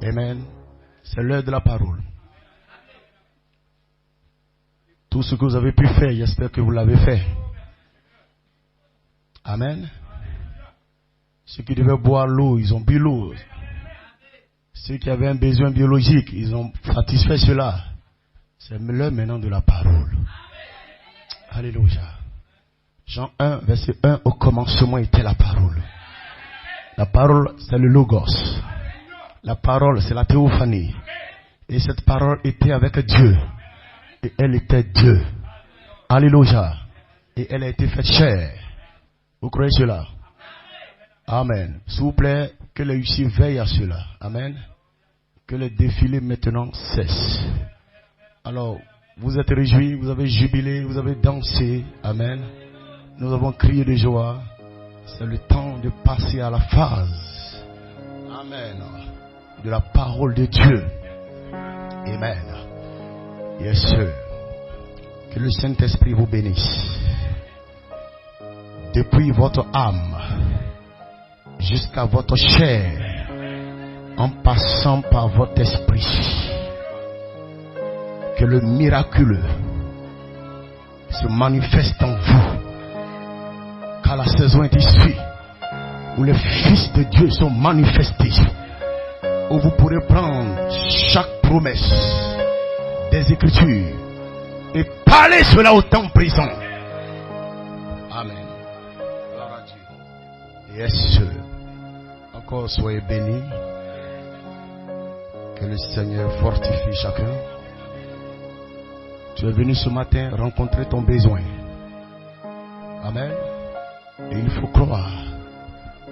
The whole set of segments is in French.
Amen. C'est l'heure de la parole. Tout ce que vous avez pu faire, j'espère que vous l'avez fait. Amen. Ceux qui devaient boire l'eau, ils ont bu l'eau. Ceux qui avaient un besoin biologique, ils ont satisfait cela. C'est l'heure maintenant de la parole. Alléluia. Jean 1, verset 1, au commencement était la parole. La parole, c'est le logos. La parole, c'est la théophanie. Et cette parole était avec Dieu. Et elle était Dieu. Alléluia. Et elle a été faite chair. Vous croyez cela? Amen. S'il vous plaît, que les huissiers veillent à cela. Amen. Que les défilés maintenant cessent. Alors, vous êtes réjouis, vous avez jubilé, vous avez dansé. Amen. Nous avons crié de joie. C'est le temps de passer à la phase. Amen. De la parole de Dieu. Amen. Yes, sir. Que le Saint-Esprit vous bénisse. Depuis votre âme jusqu'à votre chair, en passant par votre esprit. Que le miraculeux se manifeste en vous. Car la saison est ici où les fils de Dieu sont manifestés. Où vous pourrez prendre chaque promesse des Écritures et parler cela au temps présent. Amen. Gloire à Dieu. Yes. Encore soyez bénis. Que le Seigneur fortifie chacun. Tu es venu ce matin rencontrer ton besoin. Amen. Et il faut croire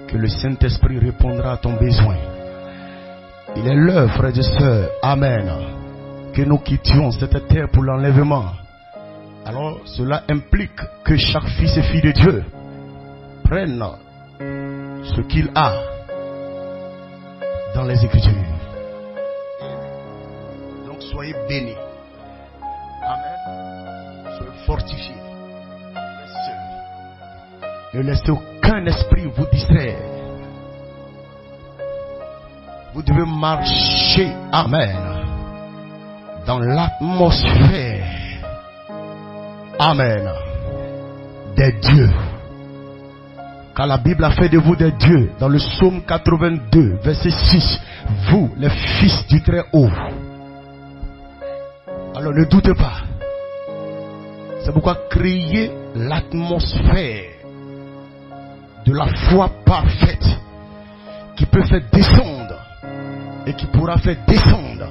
que le Saint-Esprit répondra à ton besoin. Il est l'heure, frères et sœurs, amen, que nous quittions cette terre pour l'enlèvement. Alors cela implique que chaque fils et fille de Dieu prenne ce qu'il a dans les Écritures. Donc soyez bénis. Amen. Soyez fortifiés. Ne laissez aucun esprit vous distraire. Vous devez marcher, amen, dans l'atmosphère, amen, des dieux. Car la Bible a fait de vous des dieux. Dans le psaume 82, verset 6, vous, les fils du Très-Haut. Alors ne doutez pas. C'est pourquoi créer l'atmosphère de la foi parfaite qui peut faire descendre et qui pourra faire descendre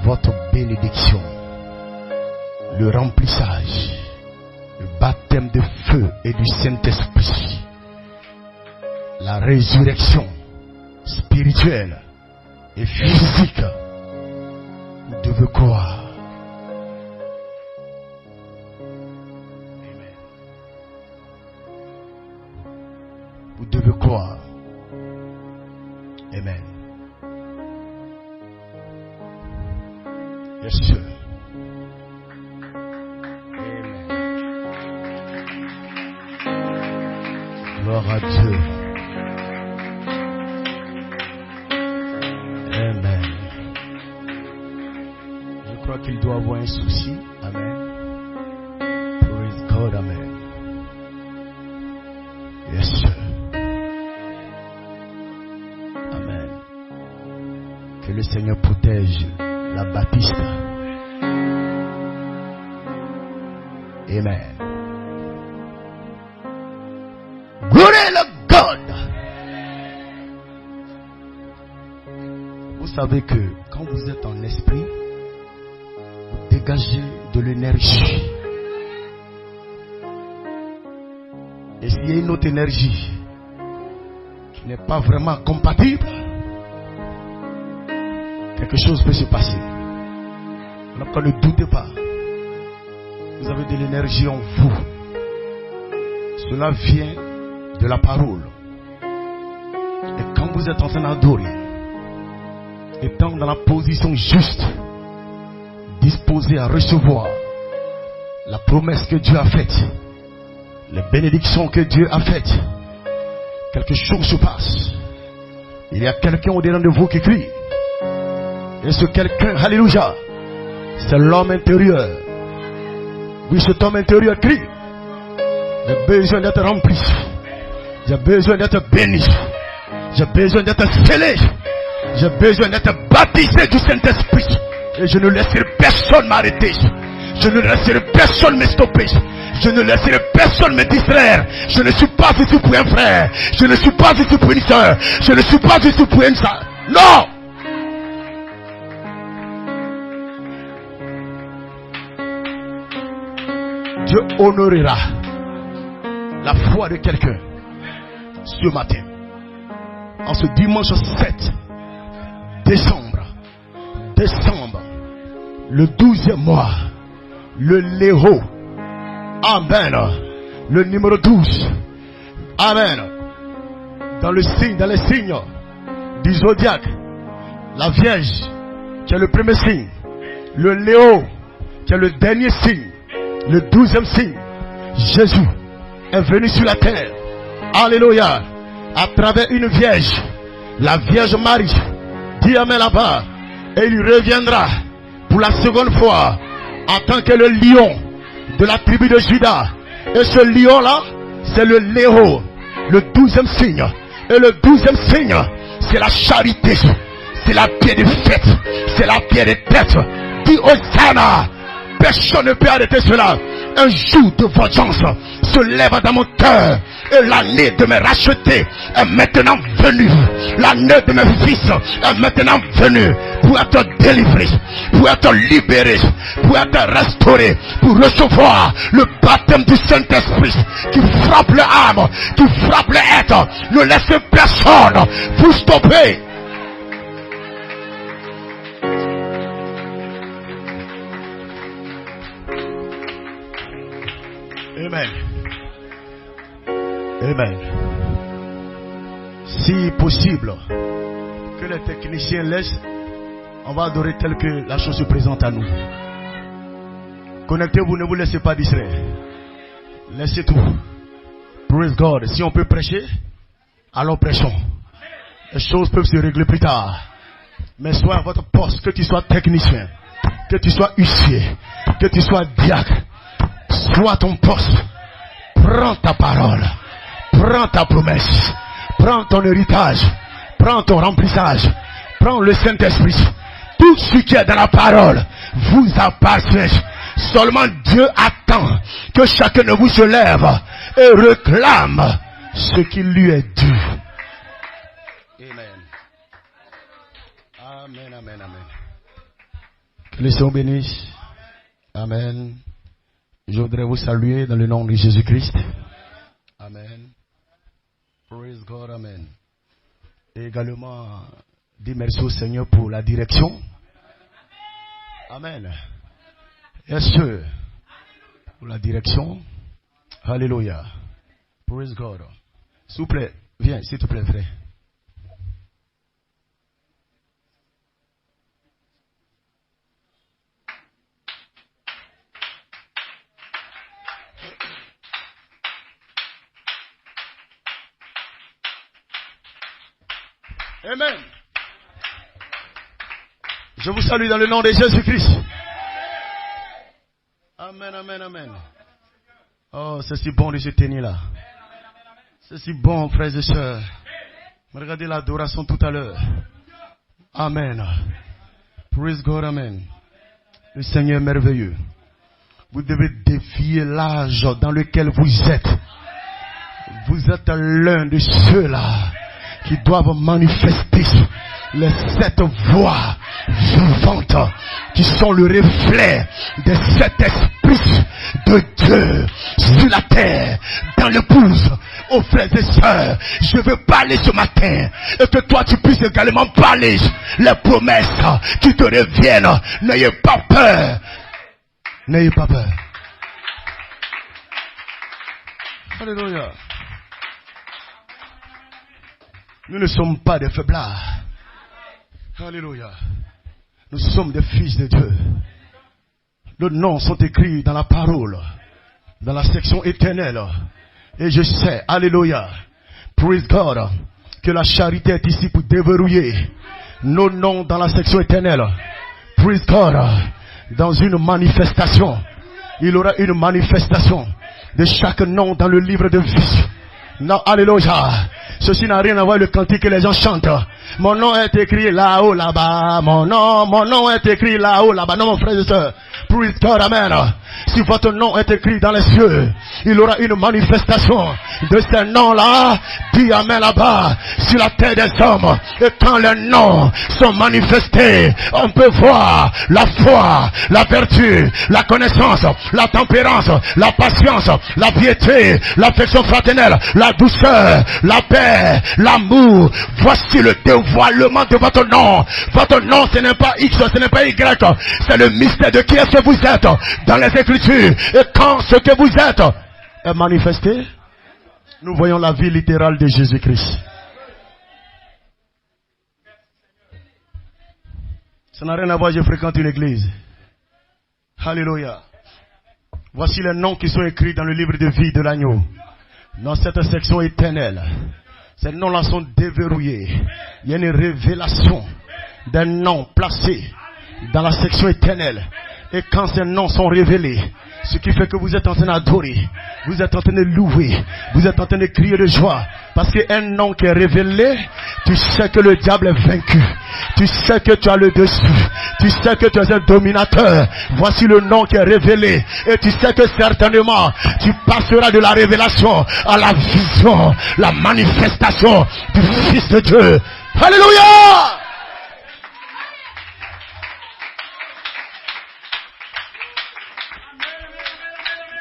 votre bénédiction, le remplissage, le baptême de feu et du Saint-Esprit, la résurrection spirituelle et physique. Vous devez croire. Amen. Vous devez croire. Amen. Yes, sir. Amen. Gloire à Dieu. Amen. Je crois qu'il doit avoir un souci. Amen. Praise God. Amen. Yes, sir. Que le Seigneur protège la Baptiste. Amen. Glory to God. Vous savez que quand vous êtes en esprit, vous dégagez de l'énergie. Et s'il y a une autre énergie qui n'est pas vraiment compatible, quelque chose peut se passer. Alors ne doutez pas. Vous avez de l'énergie en vous. Cela vient de la parole. Et quand vous êtes en train d'adorer, étant dans la position juste, disposé à recevoir la promesse que Dieu a faite, les bénédictions que Dieu a faites, quelque chose se passe. Il y a quelqu'un au-dedans de vous qui crie. Et ce quelqu'un, alléluia, c'est l'homme intérieur. Oui, cet homme intérieur crie. J'ai besoin d'être rempli. J'ai besoin d'être béni. J'ai besoin d'être scellé. J'ai besoin d'être baptisé du Saint-Esprit. Et je ne laisserai personne m'arrêter. Je ne laisserai personne me stopper. Je ne laisserai personne me distraire. Je ne suis pas ici pour un frère. Je ne suis pas ici pour une soeur. Je ne suis pas ici pour une soeur. Non! Dieu honorera la foi de quelqu'un ce matin. En ce dimanche 7 décembre, le 12e mois, le Léo, amen, le numéro 12, amen, dans les signes du zodiaque, la Vierge qui est le premier signe, le Léo qui est le dernier signe, le 12e signe, Jésus est venu sur la terre, alléluia, à travers une Vierge, la Vierge Marie, dit amen là-bas, et il reviendra pour la seconde fois en tant que le lion de la tribu de Juda. Et ce lion-là, c'est le Léo, le 12e signe. Et le 12e signe, c'est la charité, c'est la pierre de fête, c'est la pierre de tête. Dis Hosanna, personne ne peut arrêter cela. Un jour de vengeance se lève dans mon cœur. Et l'année de me racheter est maintenant venue. L'année de mes fils est maintenant venue. Pour être délivré, pour être libéré, pour être restauré, pour recevoir le baptême du Saint-Esprit qui frappe l'âme, qui frappe l'être. Ne laissez personne vous stopper. Amen. Amen. Si possible, que les techniciens laissent, on va adorer tel que la chose se présente à nous. Connectez-vous, ne vous laissez pas distraire. Laissez tout. Praise God. Si on peut prêcher, alors prêchons. Les choses peuvent se régler plus tard. Mais sois à votre poste, que tu sois technicien, que tu sois huissier, que tu sois diacre. Sois à ton poste. Prends ta parole. Prends ta promesse. Prends ton héritage. Prends ton remplissage. Prends le Saint-Esprit. Tout ce qui est dans la parole vous appartient. Seulement Dieu attend que chacun de vous se lève et réclame ce qui lui est dû. Amen. Amen, amen, amen. Que le Seigneur bénisse. Amen. Je voudrais vous saluer dans le nom de Jésus-Christ. Amen. Praise God, amen. Et également, dire merci au Seigneur pour la direction. Amen. Yes, sir. Pour la direction. Alléluia. Praise God. S'il vous plaît, viens, s'il te plaît, frère. Amen. Je vous salue dans le nom de Jésus-Christ. Amen, amen, amen. Oh, c'est si bon de se tenir là. C'est si bon, frères et sœurs. Regardez l'adoration tout à l'heure. Amen. Praise God, amen. Le Seigneur est merveilleux. Vous devez défier l'âge dans lequel vous êtes. Vous êtes l'un de ceux-là qui doivent manifester les 7 voix vivantes qui sont le reflet des 7 esprits de Dieu sur la terre, dans l'épouse. Oh frères et sœurs, je veux parler ce matin et que toi tu puisses également parler les promesses qui te reviennent. N'ayez pas peur. N'ayez pas peur. Alléluia. Nous ne sommes pas des faiblards. Alléluia. Nous sommes des fils de Dieu. Nos noms sont écrits dans la parole, dans la section éternelle. Et je sais, alléluia, praise God, que la charité est ici pour déverrouiller nos noms dans la section éternelle. Praise God. Dans une manifestation, il y aura une manifestation de chaque nom dans le livre de vie. Non, alléluia. Ceci n'a rien à voir avec le cantique que les gens chantent. Mon nom est écrit là-haut, là-bas. Mon nom est écrit là-haut, là-bas. Non, mon frère et soeur. Praise God, amen. Si votre nom est écrit dans les cieux, il y aura une manifestation de ces noms-là. Dis amen là-bas, sur la terre des hommes. Et quand les noms sont manifestés, on peut voir la foi, la vertu, la connaissance, la tempérance, la patience, la piété, l'affection fraternelle, la douceur, la paix, l'amour. Voici le dévoilement de votre nom. Votre nom, ce n'est pas X, ce n'est pas Y. C'est le mystère de qui est-ce que vous êtes dans les Écritures. Et quand ce que vous êtes est manifesté, nous voyons la vie littérale de Jésus-Christ. Ça n'a rien à voir, je fréquente une église. Alléluia. Voici les noms qui sont écrits dans le livre de vie de l'agneau. Dans cette section éternelle. Ces noms-là sont déverrouillés. Il y a une révélation des noms placés dans la section éternelle. Et quand ces noms sont révélés, ce qui fait que vous êtes en train d'adorer, vous êtes en train de louer, vous êtes en train de crier de joie. Parce qu'un nom qui est révélé, tu sais que le diable est vaincu. Tu sais que tu as le dessus. Tu sais que tu es un dominateur. Voici le nom qui est révélé. Et tu sais que certainement, tu passeras de la révélation à la vision, la manifestation du Fils de Dieu. Alléluia!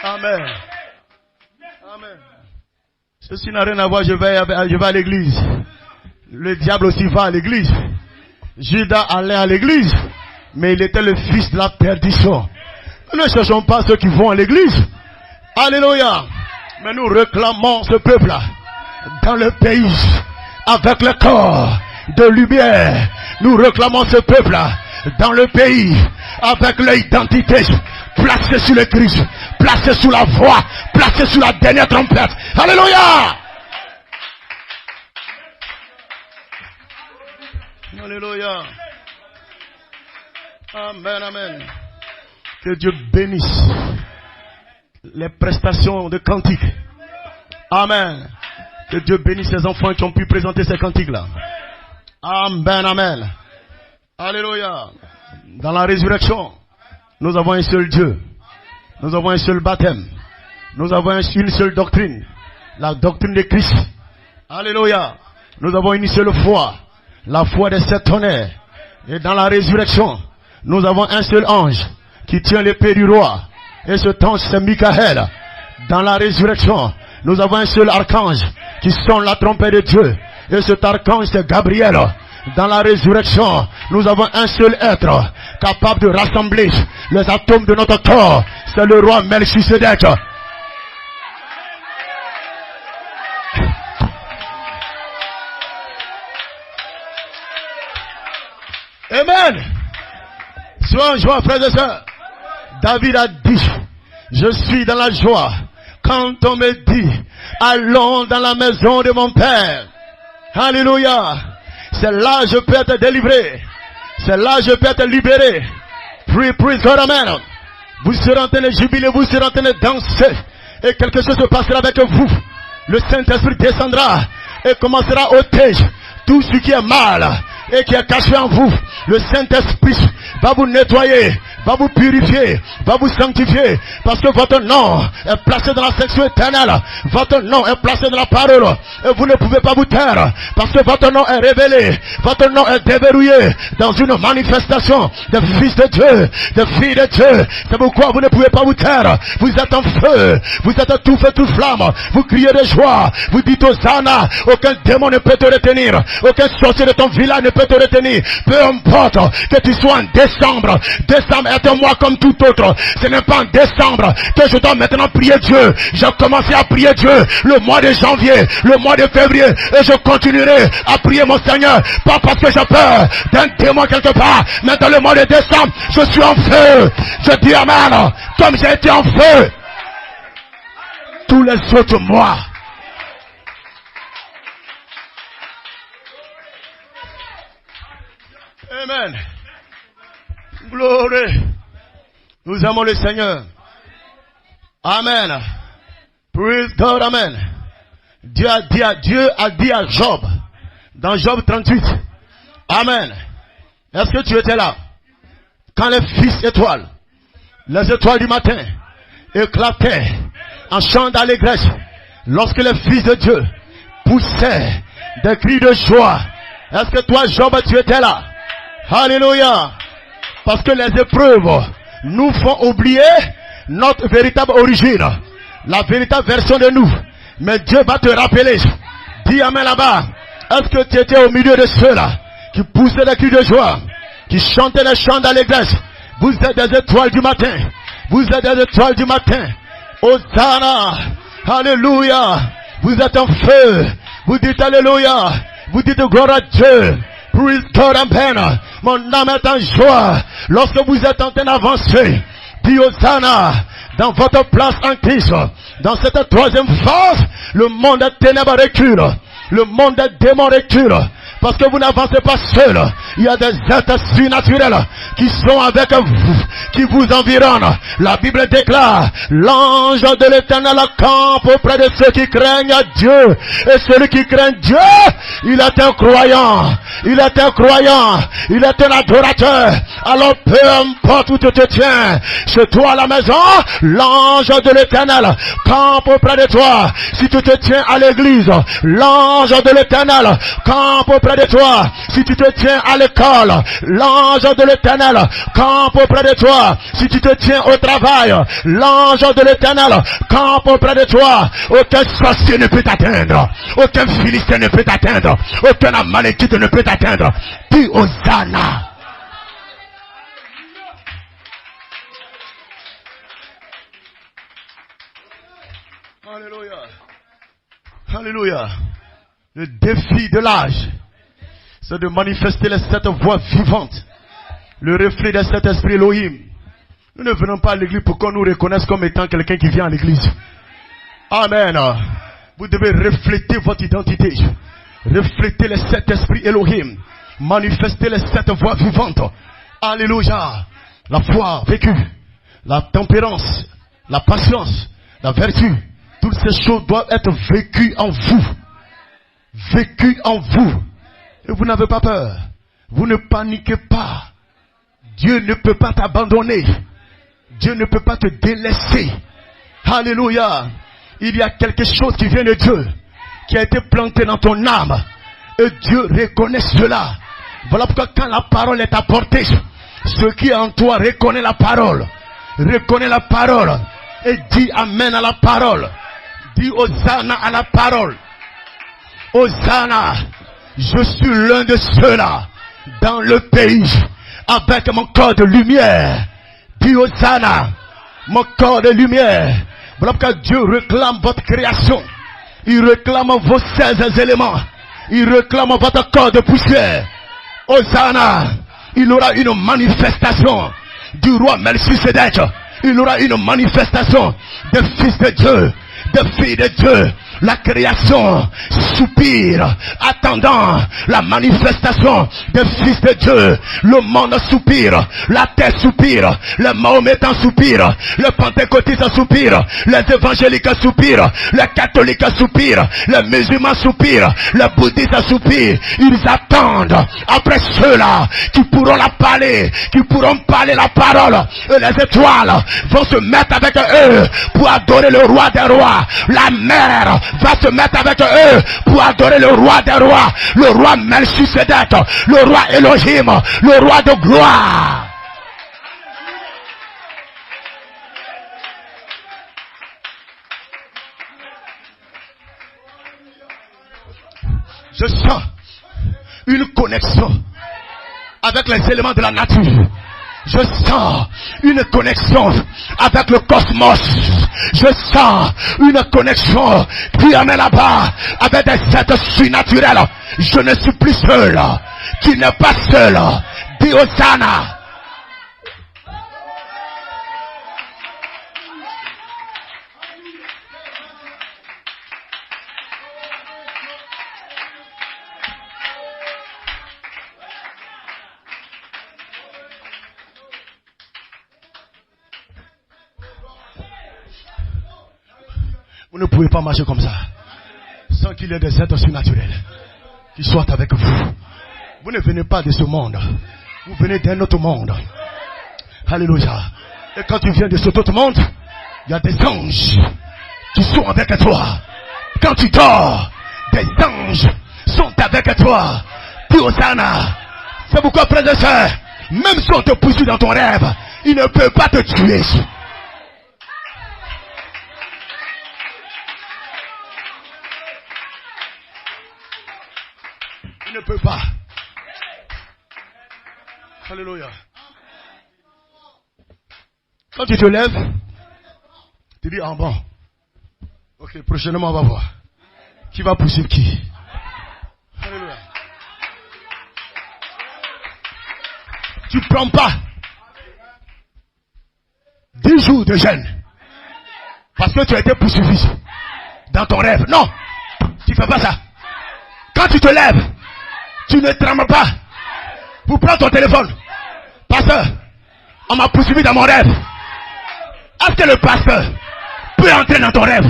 Amen. Amen. Ceci n'a rien à voir, je vais à l'église. Le diable aussi va à l'église. Judas allait à l'église, mais il était le fils de la perdition. Nous ne cherchons pas ceux qui vont à l'église. Alléluia. Mais nous réclamons ce peuple-là dans le pays avec le corps de lumière. Nous réclamons ce peuple-là dans le pays avec l'identité placée sur le Christ, placée sous la voix, placée sous la dernière trompette. Alléluia. Alléluia. Amen, amen. Que Dieu bénisse les prestations de cantiques. Amen. Que Dieu bénisse les enfants qui ont pu présenter ces cantiques-là. Amen, amen. Alléluia. Dans la résurrection, nous avons un seul Dieu. Nous avons un seul baptême. Nous avons une seule doctrine. La doctrine de Christ. Alléluia. Nous avons une seule foi. La foi des 7 tonnerres. Et dans la résurrection, nous avons un seul ange qui tient l'épée du roi. Et ce ange, c'est Michael. Dans la résurrection, nous avons un seul archange qui sonne la trompette de Dieu. Et cet archange, c'est Gabriel. Dans la résurrection, nous avons un seul être capable de rassembler les atomes de notre corps. C'est le roi Melchisedec. Amen. Sois en joie, frères et sœurs. David a dit, je suis dans la joie quand on me dit, allons dans la maison de mon Père. Alléluia. C'est là que je peux être délivré. C'est là que je peux être libéré. Praise God, amen. Vous serez en train de jubiler, vous serez en train de danser. Et quelque chose se passera avec vous. Le Saint-Esprit descendra et commencera à ôter tout ce qui est mal et qui est caché en vous. Le Saint-Esprit va vous nettoyer, va vous purifier, va vous sanctifier, parce que votre nom est placé dans la section éternelle. Votre nom est placé dans la parole, et vous ne pouvez pas vous taire, parce que votre nom est révélé, votre nom est déverrouillé dans une manifestation de fils de Dieu, de filles de Dieu. C'est pourquoi vous ne pouvez pas vous taire. Vous êtes en feu, vous êtes tout feu, toute flamme, vous criez de joie, vous dites Hosanna. Aucun démon ne peut te retenir, aucun sorcier de ton village ne peut te retenir. Peu importe que tu sois en décembre, décembre est un mois comme tout autre. Ce n'est pas en décembre que je dois maintenant prier Dieu. J'ai commencé à prier Dieu le mois de janvier, le mois de février, et je continuerai à prier mon Seigneur, pas parce que j'ai peur d'un démon quelque part, mais dans le mois de décembre, je suis en feu. Je dis amen, comme j'ai été en feu tous les autres mois. Amen. Gloire. Nous aimons le Seigneur. Amen. Praise God. Amen. Dieu a dit à Job, dans Job 38. Amen. Est-ce que tu étais là? Quand les fils étoiles, les étoiles du matin, éclataient en chant d'allégresse, lorsque les fils de Dieu poussaient des cris de joie. Est-ce que toi, Job, tu étais là? Alléluia. Parce que les épreuves nous font oublier notre véritable origine, la véritable version de nous. Mais Dieu va te rappeler. Dis amen là-bas. Est-ce que tu étais au milieu de ceux-là qui poussaient des cris de joie, qui chantaient des chants d'allégresse? Vous êtes des étoiles du matin. Vous êtes des étoiles du matin. Hosanna. Alléluia. Vous êtes en feu. Vous dites alléluia. Vous dites gloire à Dieu. Praise God, amen. Mon âme est en joie. Lorsque vous êtes en train d'avancer, dis Hosanna. Dans votre place en Christ, dans cette troisième phase, le monde des ténèbres recule. Le monde des démons recule. Parce que vous n'avancez pas seul. Il y a des êtres surnaturels qui sont avec vous, qui vous environnent. La Bible déclare, l'ange de l'Éternel campe auprès de ceux qui craignent Dieu. Et celui qui craint Dieu, il est un croyant. Il est un croyant. Il est un adorateur. Alors peu importe où tu te tiens, chez toi à la maison, l'ange de l'Éternel campe auprès de toi. Si tu te tiens à l'église, l'ange de l'Éternel campe auprès de toi. Si tu te tiens à l'école, l'ange de l'Éternel campe auprès de toi. Si tu te tiens au travail, l'ange de l'Éternel campe auprès de toi. Aucun sorcier ne peut t'atteindre. Aucun philistin ne peut t'atteindre. Aucun amalékite ne peut t'atteindre. Dis Hosanna. Alléluia. Alléluia. Le défi de l'âge, c'est de manifester les sept voix vivantes, le reflet de cet esprit Elohim. Nous ne venons pas à l'église pour qu'on nous reconnaisse comme étant quelqu'un qui vient à l'église. Amen. Vous devez refléter votre identité, refléter les sept esprits Elohim, manifester les sept voix vivantes. Alléluia. La foi vécue, la tempérance, la patience, la vertu, toutes ces choses doivent être vécues en vous. Vécues en vous. Et vous n'avez pas peur. Vous ne paniquez pas. Dieu ne peut pas t'abandonner. Dieu ne peut pas te délaisser. Alléluia. Il y a quelque chose qui vient de Dieu, qui a été planté dans ton âme. Et Dieu reconnaît cela. Voilà pourquoi quand la parole est apportée, ce qui est en toi reconnaît la parole. Reconnaît la parole. Et dit amen à la parole. Dis Hosanna à la parole. Hosanna. Je suis l'un de ceux-là dans le pays avec mon corps de lumière. Dis Hosanna. Mon corps de lumière. Voilà pourquoi Dieu réclame votre création. Il réclame vos 16 éléments. Il réclame votre corps de poussière. Hosanna. Il aura une manifestation du roi Melchisedec. Il aura une manifestation des fils de Dieu, des filles de Dieu. La création soupire, attendant la manifestation des fils de Dieu. Le monde soupire, la terre soupire, les mahométans soupirent, les pentecôtistes soupirent, les évangéliques soupirent, les catholiques soupirent, les musulmans soupirent, les bouddhistes soupirent. Ils attendent après ceux-là qui pourront la parler, qui pourront parler la parole. Et les étoiles vont se mettre avec eux pour adorer le roi des rois. La mer va se mettre avec eux pour adorer le roi des rois, le roi Melchisedec, le roi Elohim, le roi de gloire. Je sens une connexion avec les éléments de la nature. Je sens une connexion avec le cosmos. Je sens une connexion qui amène là-bas avec des êtres surnaturels. Je ne suis plus seul. Tu n'es pas seul. Dis Hosanna. Vous ne pouvez pas marcher comme ça sans qu'il y ait des êtres surnaturels qui soient avec vous. Vous ne venez pas de ce monde. Vous venez d'un autre monde. Alléluia. Et quand tu viens de cet autre monde, il y a des anges qui sont avec toi. Quand tu dors, des anges sont avec toi. Dis Hosanna. C'est pourquoi, frères et sœurs, même si on te poursuit dans ton rêve, il ne peut pas te tuer. Il ne peut pas. Alléluia. Quand tu te lèves, tu dis, ah bon, ok, prochainement on va voir. Qui va poursuivre qui? Alléluia. Tu ne prends pas 10 jours de jeûne parce que tu as été poursuivi dans ton rêve. Non, tu ne fais pas ça. Quand tu te lèves, tu ne trembles pas pour prendre ton téléphone. Pasteur, on m'a poursuivi dans mon rêve. Est-ce que le pasteur peut entrer dans ton rêve?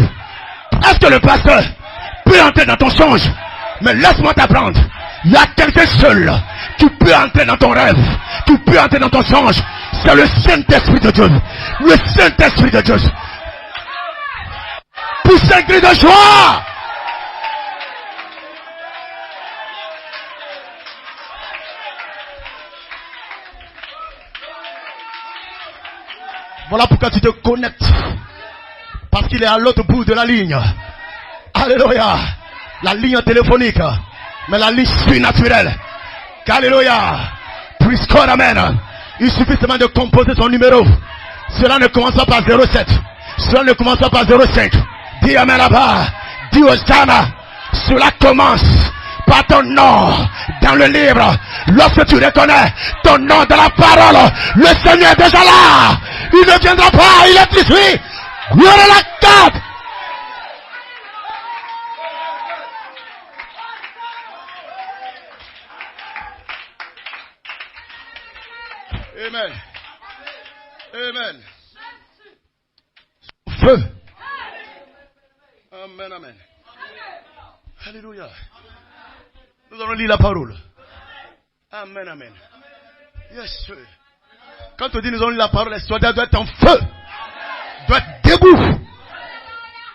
Est-ce que le pasteur peut entrer dans ton songe? Mais laisse-moi t'apprendre. Il y a quelqu'un seul qui peut entrer dans ton rêve, qui peut entrer dans ton songe. C'est le Saint-Esprit de Dieu. Le Saint-Esprit de Dieu. Pousse un cri de joie. Voilà pourquoi tu te connectes. Parce qu'il est à l'autre bout de la ligne. Alléluia. La ligne téléphonique. Mais la ligne surnaturelle. Alléluia. Puisqu'on amen. Il suffit seulement de composer son numéro. Cela ne commence pas par 07. Cela ne commence pas par 05. Dis amen là-bas. Dis Hosanna. Cela commence par ton nom dans le livre. Lorsque tu reconnais ton nom dans la parole, le Seigneur est déjà là. Il ne viendra pas, il est ici. Gloire à la carte. Amen. Amen. Feu. Amen, amen. Alléluia. Nous allons lire la parole. Amen, amen. Yes, sir. Quand on dit nous allons lire la parole, les soldats doivent être en feu. Doivent être debout.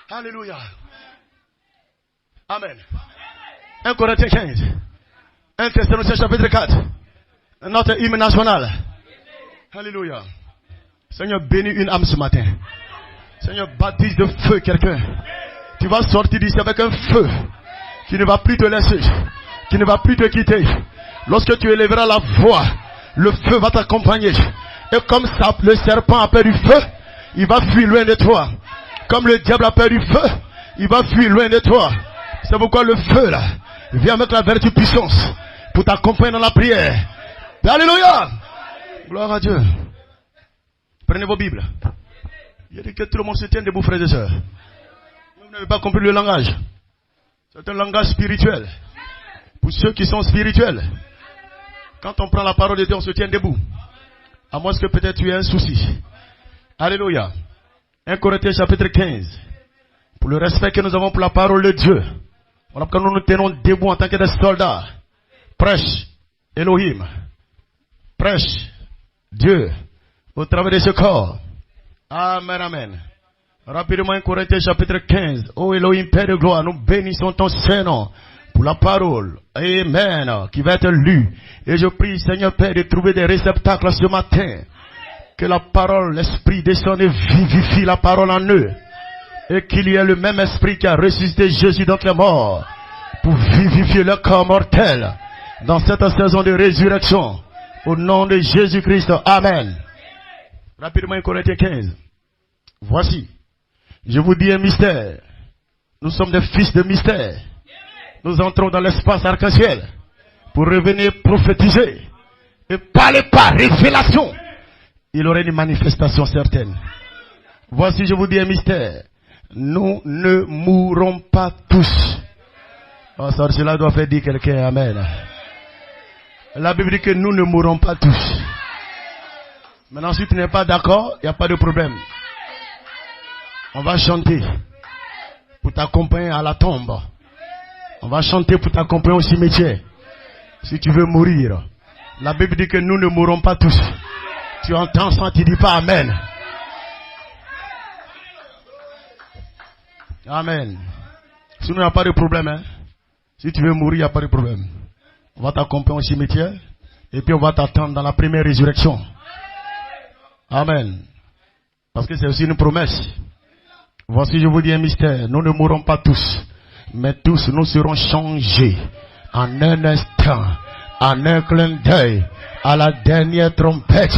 Alléluia. Amen. 1 Corinthiens 15. 1 Thessaloniciens chapitre 4. Notre hymne national. Alléluia. Seigneur, bénis une âme ce matin. Seigneur, baptise de feu quelqu'un. Tu vas sortir d'ici avec un feu qui ne va plus te laisser, qui ne va plus te quitter. Lorsque tu élèveras la voix, le feu va t'accompagner. Et comme ça, le serpent a peur du feu, il va fuir loin de toi. Comme le diable a peur du feu, il va fuir loin de toi. C'est pourquoi le feu là vient avec la vertu puissance pour t'accompagner dans la prière. Alléluia. Gloire à Dieu. Prenez vos Bibles. Il a dit que tout le monde se tienne debout, frères et sœurs. Vous n'avez pas compris le langage. C'est un langage spirituel. Pour ceux qui sont spirituels. Quand on prend la parole de Dieu, on se tient debout. À moins que peut-être tu aies un souci. Alléluia. 1 Corinthiens chapitre 15. Pour le respect que nous avons pour la parole de Dieu. Voilà pourquoi nous nous tenons debout en tant que des soldats. Prêche Elohim. Prêche Dieu au travers de ce corps. Amen, amen. Rapidement, 1 Corinthiens chapitre 15. Oh Elohim, Père de gloire, nous bénissons ton Saint-Nom pour la parole. Amen. Qui va être lue. Et je prie, Seigneur Père, de trouver des réceptacles ce matin. Que la parole, l'Esprit descende et vivifie la parole en eux. Et qu'il y ait le même Esprit qui a ressuscité Jésus d'entre les morts. Pour vivifier le corps mortel. Dans cette saison de résurrection. Au nom de Jésus-Christ. Amen. Rapidement, 1 Corinthiens 15. Voici. Je vous dis un mystère. Nous sommes des fils de mystère. Nous entrons dans l'espace arc-en-ciel pour revenir prophétiser et parler par révélation. Il aurait une manifestation certaine. Voici, je vous dis un mystère. Nous ne mourrons pas tous. Oh, ça, cela doit faire dire quelqu'un. Amen. La Bible dit que nous ne mourrons pas tous. Maintenant, si tu n'es pas d'accord, il n'y a pas de problème. On va chanter. pour t'accompagner à la tombe. On va chanter pour t'accompagner au cimetière. Si tu veux mourir. La Bible dit que nous ne mourrons pas tous. Tu entends ça, tu dis pas Amen. Amen. Sinon, il n'y a pas de problème. Hein? Si tu veux mourir, il n'y a pas de problème. On va t'accompagner au cimetière. Et puis on va t'attendre dans la première résurrection. Amen. Parce que c'est aussi une promesse. Voici, je vous dis un mystère. Nous ne mourrons pas tous. Mais tous, nous serons changés. En un instant. En un clin d'œil. À la dernière trompette.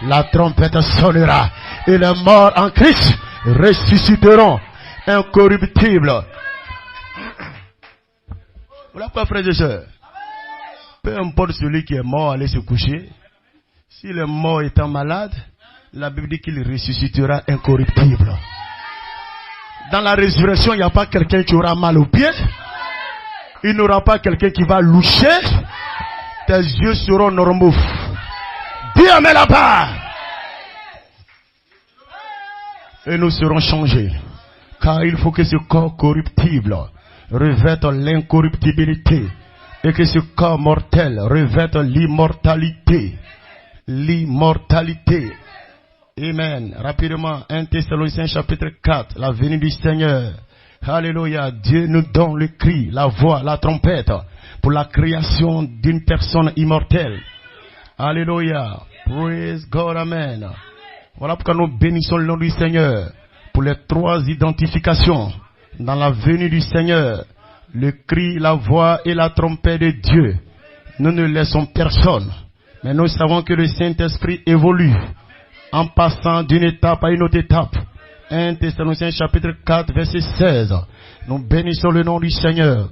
La trompette sonnera. Et les morts en Christ ressusciteront. Incorruptibles. Voilà quoi, frères et sœurs. Peu importe celui qui est mort, aller se coucher. S'il est mort étant malade, la Bible dit qu'il ressuscitera incorruptible. Dans la résurrection, il n'y a pas quelqu'un qui aura mal aux pieds. Il n'y aura pas quelqu'un qui va loucher. Tes yeux seront normaux. Dis Amen là-bas. Et nous serons changés. Car il faut que ce corps corruptible revête l'incorruptibilité. Et que ce corps mortel revête l'immortalité. L'immortalité. Amen. Rapidement, 1 Thessaloniciens chapitre 4, la venue du Seigneur. Alléluia. Dieu nous donne le cri, la voix, la trompette pour la création d'une personne immortelle. Alléluia. Praise God. Amen. Voilà pourquoi nous bénissons le nom du Seigneur pour les 3 identifications dans la venue du Seigneur. Le cri, la voix et la trompette de Dieu. Nous ne laissons personne. Mais nous savons que le Saint-Esprit évolue en passant d'une étape à une autre étape. 1 Thessaloniciens chapitre 4 verset 16. Nous bénissons le nom du Seigneur.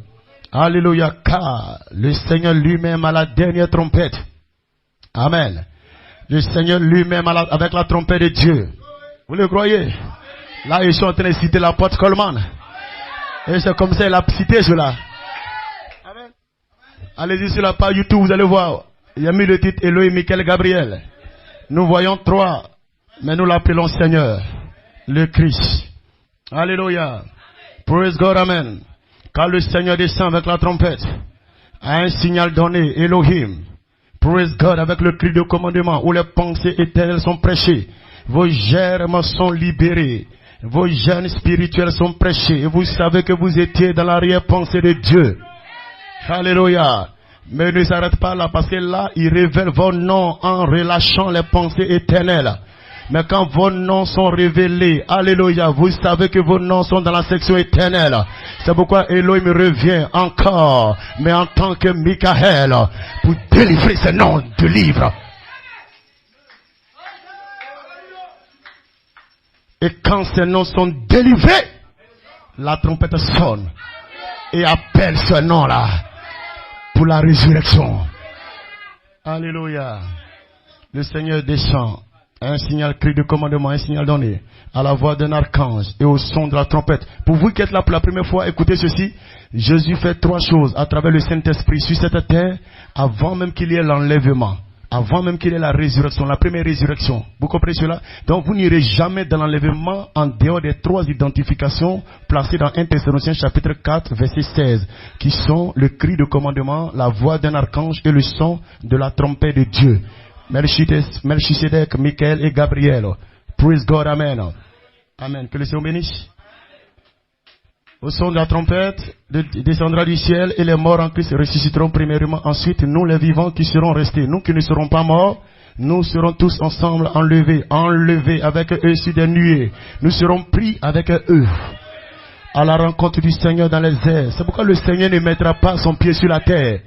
Alléluia, car le Seigneur lui-même a la dernière trompette. Amen. Le Seigneur lui-même avec la trompette de Dieu. Vous le croyez? Là, ils sont en train de citer l'apôtre Coleman. Et c'est comme ça, il a cité cela. Amen. Allez-y sur la page YouTube, vous allez voir. Il y a mis le titre Elohim Michael Gabriel. Nous voyons 3, mais nous l'appelons Seigneur, le Christ. Alléluia. Praise God, Amen. Quand le Seigneur descend avec la trompette, à un signal donné, Elohim. Praise God, avec le cri de commandement, où les pensées éternelles sont prêchées. Vos germes sont libérés. Vos gènes spirituels sont prêchés. Et vous savez que vous étiez dans l'arrière-pensée de Dieu. Alléluia. Mais ne s'arrête pas là, parce que là, il révèle vos noms en relâchant les pensées éternelles. Mais quand vos noms sont révélés, alléluia, vous savez que vos noms sont dans la section éternelle. C'est pourquoi Elohim revient encore, mais en tant que Michael, pour délivrer ce nom du livre. Et quand ces noms sont délivrés, la trompette sonne et appelle ce nom-là pour la résurrection. Alléluia. Le Seigneur descend. Un signal cri de commandement, un signal donné à la voix d'un archange et au son de la trompette. Pour vous qui êtes là pour la première fois, écoutez ceci. Jésus fait 3 choses à travers le Saint-Esprit sur cette terre avant même qu'il y ait l'enlèvement. Avant même qu'il y ait la résurrection, la première résurrection. Vous comprenez cela? Donc vous n'irez jamais dans l'enlèvement en dehors des 3 identifications placées dans 1 Thessaloniciens chapitre 4 verset 16, qui sont le cri de commandement, la voix d'un archange et le son de la trompette de Dieu. Melchisedec, Michael et Gabriel. Praise God, Amen. Amen. Que le Seigneur bénisse. Au son de la trompette, descendra du ciel et les morts en Christ ressusciteront premièrement. Ensuite, nous les vivants qui serons restés, nous qui ne serons pas morts, nous serons tous ensemble enlevés avec eux sur des nuées. Nous serons pris avec eux à la rencontre du Seigneur dans les airs. C'est pourquoi le Seigneur ne mettra pas son pied sur la terre.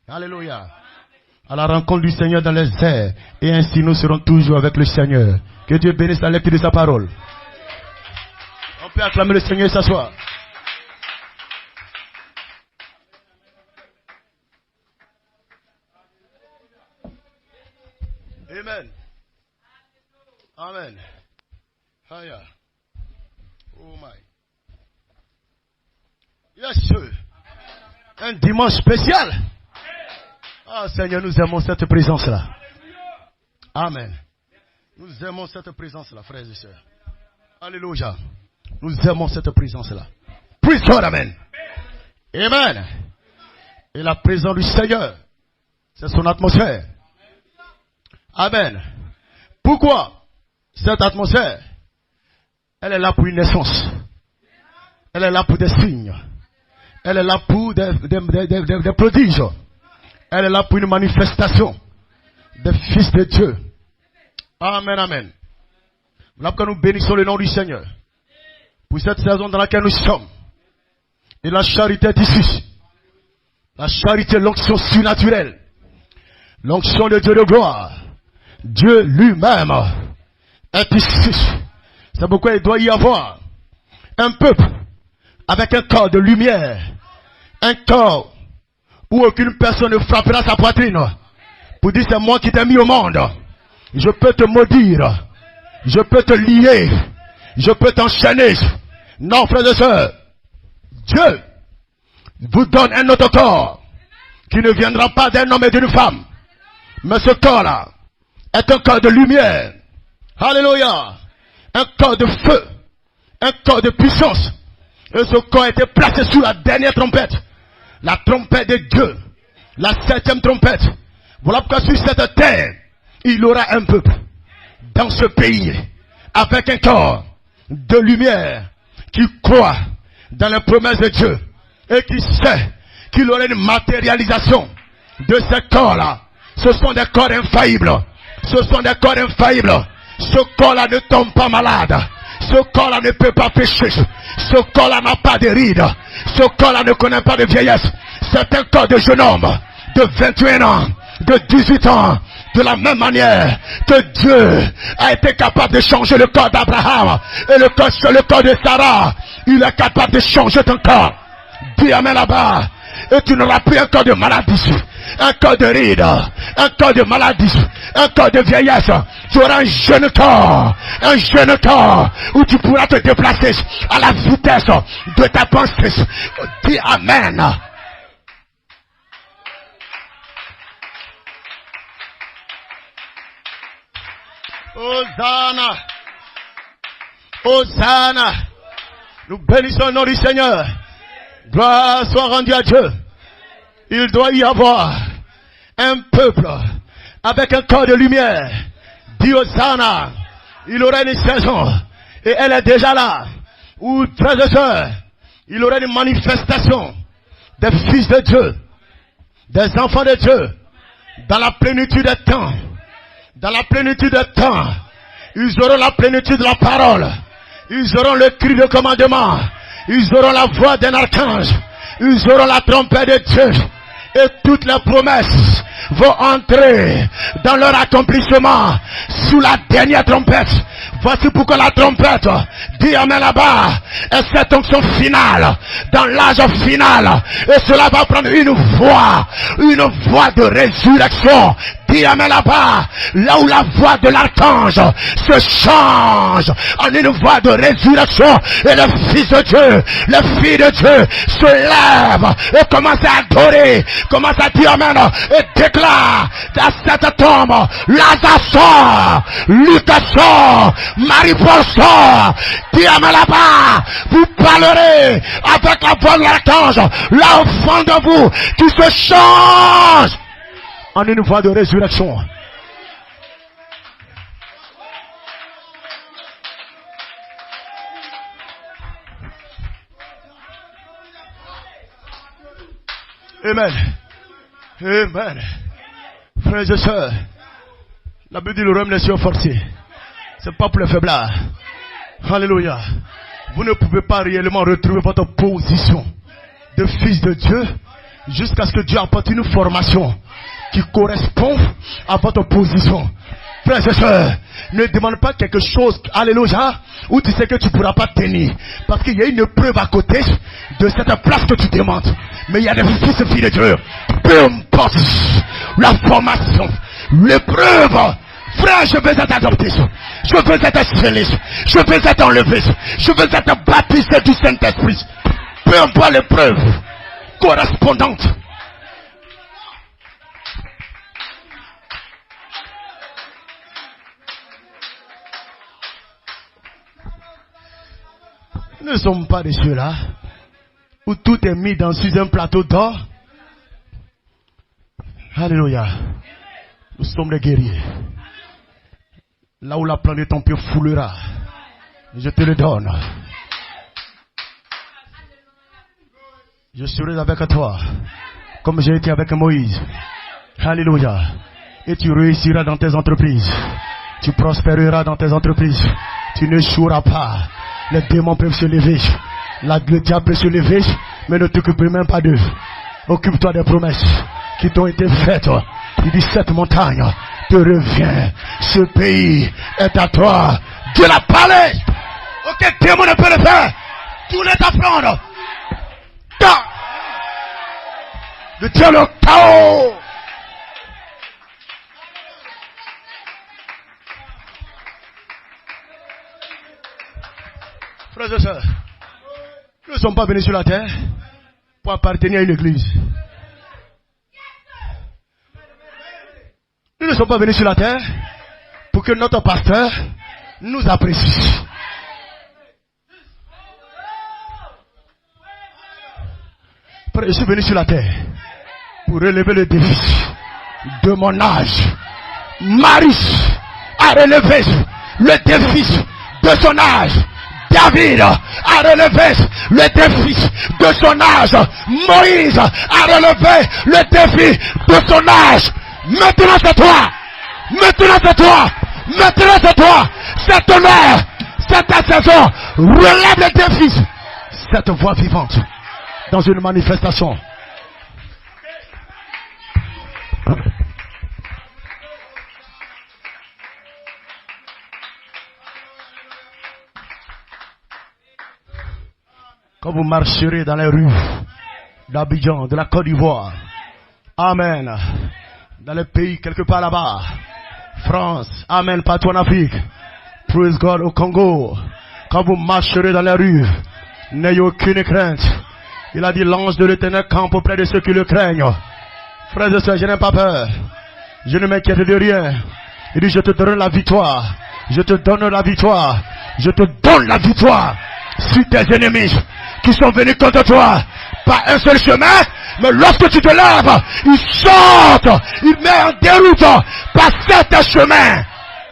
Alléluia. À la rencontre du Seigneur dans les airs. Et ainsi nous serons toujours avec le Seigneur. Que Dieu bénisse la lecture de sa parole. On peut acclamer le Seigneur et s'asseoir. Amen. Amen. Haya. Oh my. Yes, sir. Un dimanche spécial. Ah Seigneur, nous aimons cette présence-là. Amen. Nous aimons cette présence-là, frères et sœurs. Alléluia. Nous aimons cette présence-là. Praise God, amen. Amen. Et la présence du Seigneur, c'est son atmosphère. Amen. Pourquoi cette atmosphère? Elle est là pour une naissance. Elle est là pour des signes. Elle est là pour des prodiges. Elle est là pour une manifestation des fils de Dieu. Amen, amen. Voilà pourquoi nous bénissons le nom du Seigneur. Pour cette saison dans laquelle nous sommes. Et la charité est ici. La charité, l'onction surnaturelle. L'onction de Dieu de gloire. Dieu lui-même est ici. C'est pourquoi il doit y avoir un peuple avec un corps de lumière. Un corps où aucune personne ne frappera sa poitrine pour dire c'est moi qui t'ai mis au monde. Je peux te maudire. Je peux te lier. Je peux t'enchaîner. Non, frères et sœurs. Dieu vous donne un autre corps qui ne viendra pas d'un homme et d'une femme. Mais ce corps-là est un corps de lumière. Alléluia. Un corps de feu. Un corps de puissance. Et ce corps a été placé sous la dernière trompette. La trompette de Dieu. La 7e trompette. Voilà pourquoi sur cette terre, il aura un peuple. Dans ce pays. Avec un corps de lumière. Qui croit dans les promesses de Dieu. Et qui sait qu'il aura une matérialisation de ces corps-là. Ce sont des corps infaillibles. Ce sont des corps infaillibles. Ce corps-là ne tombe pas malade. Ce corps-là ne peut pas pécher. Ce corps-là n'a pas de rides. Ce corps-là ne connaît pas de vieillesse. C'est un corps de jeune homme de 21 ans, de 18 ans. De la même manière que Dieu a été capable de changer le corps d'Abraham et le corps de Sarah. Il est capable de changer ton corps. Dis amen là-bas. Et tu n'auras plus un corps de maladie, un corps de rides, un corps de maladie, un corps de vieillesse. Tu auras un jeune corps où tu pourras te déplacer à la vitesse de ta pensée. Dis amen. Hosanna. Hosanna. Nous bénissons le nom du Seigneur. Gloire soit rendue à Dieu. Il doit y avoir un peuple avec un corps de lumière. Dis Hosanna. Il aurait une saison. Et elle est déjà là. Où, frères et sœurs, il aurait une manifestation des fils de Dieu. Des enfants de Dieu. Dans la plénitude des temps. Dans la plénitude des temps. Ils auront la plénitude de la parole. Ils auront le cri de commandement. Ils auront la voix d'un archange. Ils auront la trompette de Dieu. Et toutes les promesses vont entrer dans leur accomplissement sous la dernière trompette. Voici pourquoi la trompette, dit amen là-bas, est cette onction finale, dans l'âge final. Et cela va prendre une voix de résurrection. Dis amen là-bas, là où la voix de l'archange se change en une voix de résurrection. Et le Fils de Dieu, le Fils de Dieu se lève et commence à adorer, commence à dire amen et déclare dans cette tombe, Lazare sort, Lucas sort, Marie-Paul sort. Dis amen là-bas, vous parlerez avec la voix de l'archange, là au fond de vous, qui se change en une voix de résurrection. Amen. Amen. Frères et sœurs, la Bible dit le royaume des cieux est forcé. C'est pas pour les faiblards. Alléluia. Vous ne pouvez pas réellement retrouver votre position de fils de Dieu jusqu'à ce que Dieu apporte une formation qui correspond à votre position. Frères et sœurs, ne demande pas quelque chose, alléluia, où tu sais que tu ne pourras pas tenir. Parce qu'il y a une preuve à côté de cette place que tu demandes. Mais il y a des fils et filles de Dieu. Peu importe la formation, l'épreuve. Frère, je veux être adopté. Je veux être scellé. Je veux être enlevé. Je veux être baptisé du Saint-Esprit. Peu importe l'épreuve correspondante. Nous ne sommes pas de ceux-là où tout est mis sur un plateau d'or. Alléluia. Nous sommes des guerriers. Là où la planète ton pied foulera, je te le donne. Je serai avec toi, comme j'ai été avec Moïse. Alléluia. Et tu réussiras dans tes entreprises. Tu prospéreras dans tes entreprises. Tu n'échoueras pas. Les démons peuvent se lever. Le diable peut se lever, mais ne t'occupe même pas d'eux. Occupe-toi des promesses qui t'ont été faites. Il dit cette montagne te revient. Ce pays est à toi. Dieu l'a parlé. Aucun démon ne peut le faire. Tout est à prendre. De Dieu le chaos. Frères et sœurs, nous ne sommes pas venus sur la terre pour appartenir à une église. Nous ne sommes pas venus sur la terre pour que notre pasteur nous apprécie. Je suis venu sur la terre pour relever le défi de mon âge. Marie a relevé le défi de son âge. David a relevé le défi de son âge. Moïse a relevé le défi de son âge. Maintenant c'est toi. Maintenant c'est toi. Maintenant c'est toi. C'est ton heure. C'est ta saison. Relève le défi. Cette voix vivante dans une manifestation. Quand vous marcherez dans les rues d'Abidjan, de la Côte d'Ivoire, amen, dans les pays quelque part là-bas, France, amen, partout en Afrique, praise God au Congo, quand vous marcherez dans les rues, n'ayez aucune crainte. Il a dit l'ange de l'Éternel campe auprès de ceux qui le craignent. Frères et sœurs, je n'ai pas peur. Je ne m'inquiète de rien. Il dit je te donne la victoire. Je te donne la victoire. Je te donne la victoire sur tes ennemis qui sont venus contre toi. Pas un seul chemin, mais lorsque tu te lèves, ils sortent, ils mettent en déroute par certains chemins.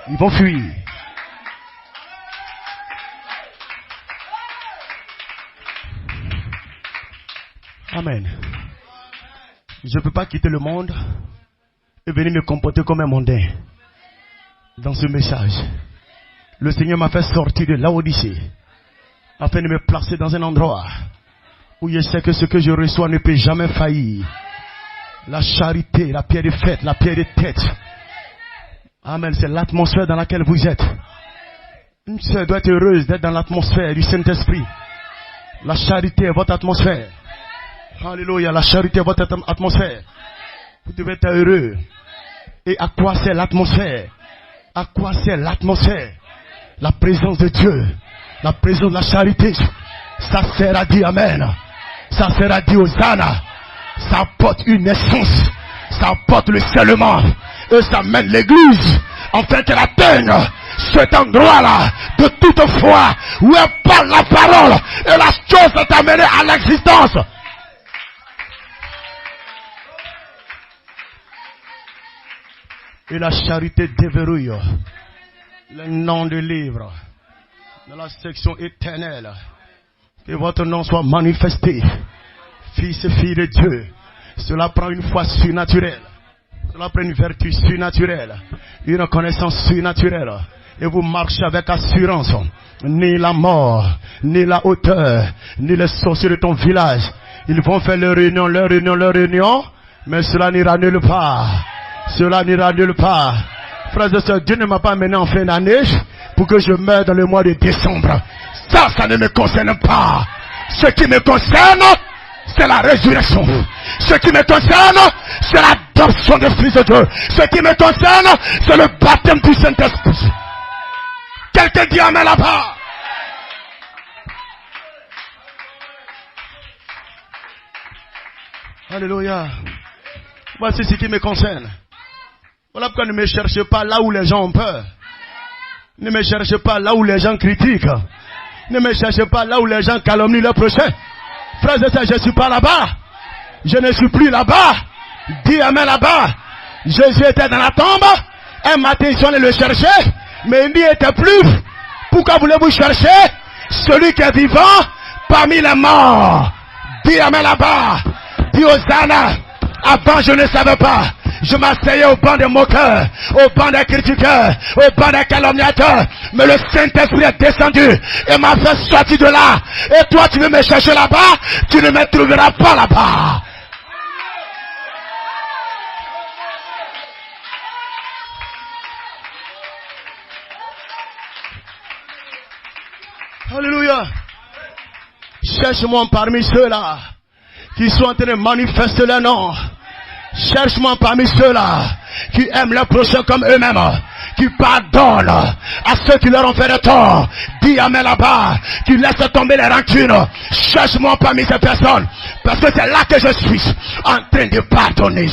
Ils vont fuir. Amen. Je ne peux pas quitter le monde et venir me comporter comme un mondain. Dans ce message, le Seigneur m'a fait sortir de Laodicée afin de me placer dans un endroit où je sais que ce que je reçois ne peut jamais faillir. La charité, la pierre de fête, la pierre de tête. Amen. C'est l'atmosphère dans laquelle vous êtes. Une sœur doit être heureuse d'être dans l'atmosphère du Saint-Esprit. La charité est votre atmosphère. Alléluia, la charité est votre atmosphère. Vous devez être heureux. Et à quoi sert l'atmosphère? À quoi sert l'atmosphère? La présence de Dieu, la présence de la charité, ça sert à dire Amen. Ça sert à dire Hosanna. Ça apporte une essence. Ça apporte le scellement. Et ça mène l'église afin qu'elle atteigne cet endroit-là de toute foi où elle parle la parole et la chose est amenée à l'existence. Et la charité déverrouille le nom du livre dans la section éternelle. Que votre nom soit manifesté. Fils et filles de Dieu. Cela prend une foi surnaturelle. Cela prend une vertu surnaturelle. Une connaissance surnaturelle. Et vous marchez avec assurance. Ni la mort, ni la hauteur, ni les sorciers de ton village. Ils vont faire leur réunion. Mais cela n'ira nulle part. Cela n'ira nulle part. Frères et sœurs, Dieu ne m'a pas amené en fin d'année pour que je meure dans le mois de décembre. Ça ne me concerne pas. Ce qui me concerne, c'est la résurrection. Ce qui me concerne, c'est l'adoption des fils de Dieu. Ce qui me concerne, c'est le baptême du Saint-Esprit. Quelqu'un dit amen là-bas. Alléluia. Voici ce qui me concerne. Voilà pourquoi ne me cherchez pas là où les gens ont peur. Ne me cherchez pas là où les gens critiquent. Ne me cherchez pas là où les gens calomnient leur prochain. Frères et sœurs, je ne suis pas là-bas. Je ne suis plus là-bas. Dis amen là-bas. Jésus était dans la tombe. Un matin, ils sont allés le chercher. Mais il n'y était plus. Pourquoi voulez-vous chercher celui qui est vivant parmi les morts? Dis amen là-bas. Dis Hosanna. Avant, je ne savais pas. Je m'asseyais au banc des moqueurs, au banc des critiqueurs, au banc des calomniateurs. Mais le Saint-Esprit est descendu et m'a fait sortir de là. Et toi, tu veux me chercher là-bas? Tu ne me trouveras pas là-bas. Alléluia. Cherche-moi parmi ceux-là qui sont en train de manifester leur nom. Cherche-moi parmi ceux-là qui aiment leurs prochains comme eux-mêmes, qui pardonnent à ceux qui leur ont fait de tort. Dis amen là-bas, qui laissent tomber les rancunes. Cherche-moi parmi ces personnes, parce que c'est là que je suis, en train de pardonner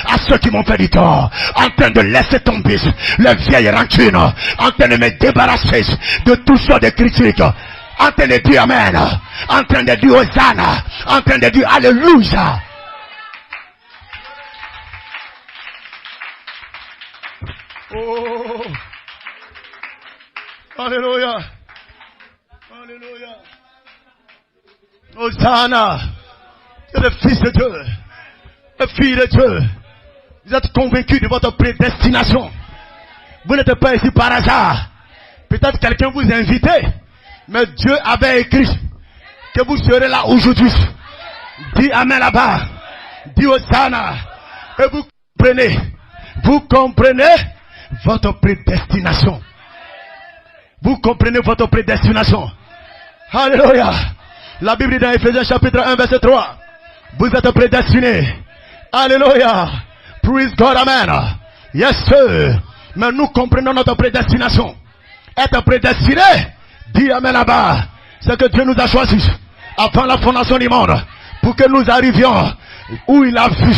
à ceux qui m'ont fait du tort, en train de laisser tomber les vieilles rancunes, en train de me débarrasser de toutes sortes de critiques, en train de dire amen, en train de dire Hosanna, en train de dire alléluia. Oh, alléluia, alléluia, Hosanna, c'est le Fils de Dieu, le Fils de Dieu. Vous êtes convaincus de votre prédestination. Vous n'êtes pas ici par hasard. Peut-être quelqu'un vous a invité, mais Dieu avait écrit que vous serez là aujourd'hui. Dis amen là-bas, dis Hosanna, et vous comprenez votre prédestination. Vous comprenez votre prédestination. Alléluia. La Bible dit dans Ephésiens chapitre 1 verset 3. Vous êtes prédestinés. Alléluia. Praise God, amen. Yes sir. Mais nous comprenons notre prédestination. Être prédestiné, dis amen là-bas, c'est que Dieu nous a choisis avant la fondation du monde pour que nous arrivions où il a vu.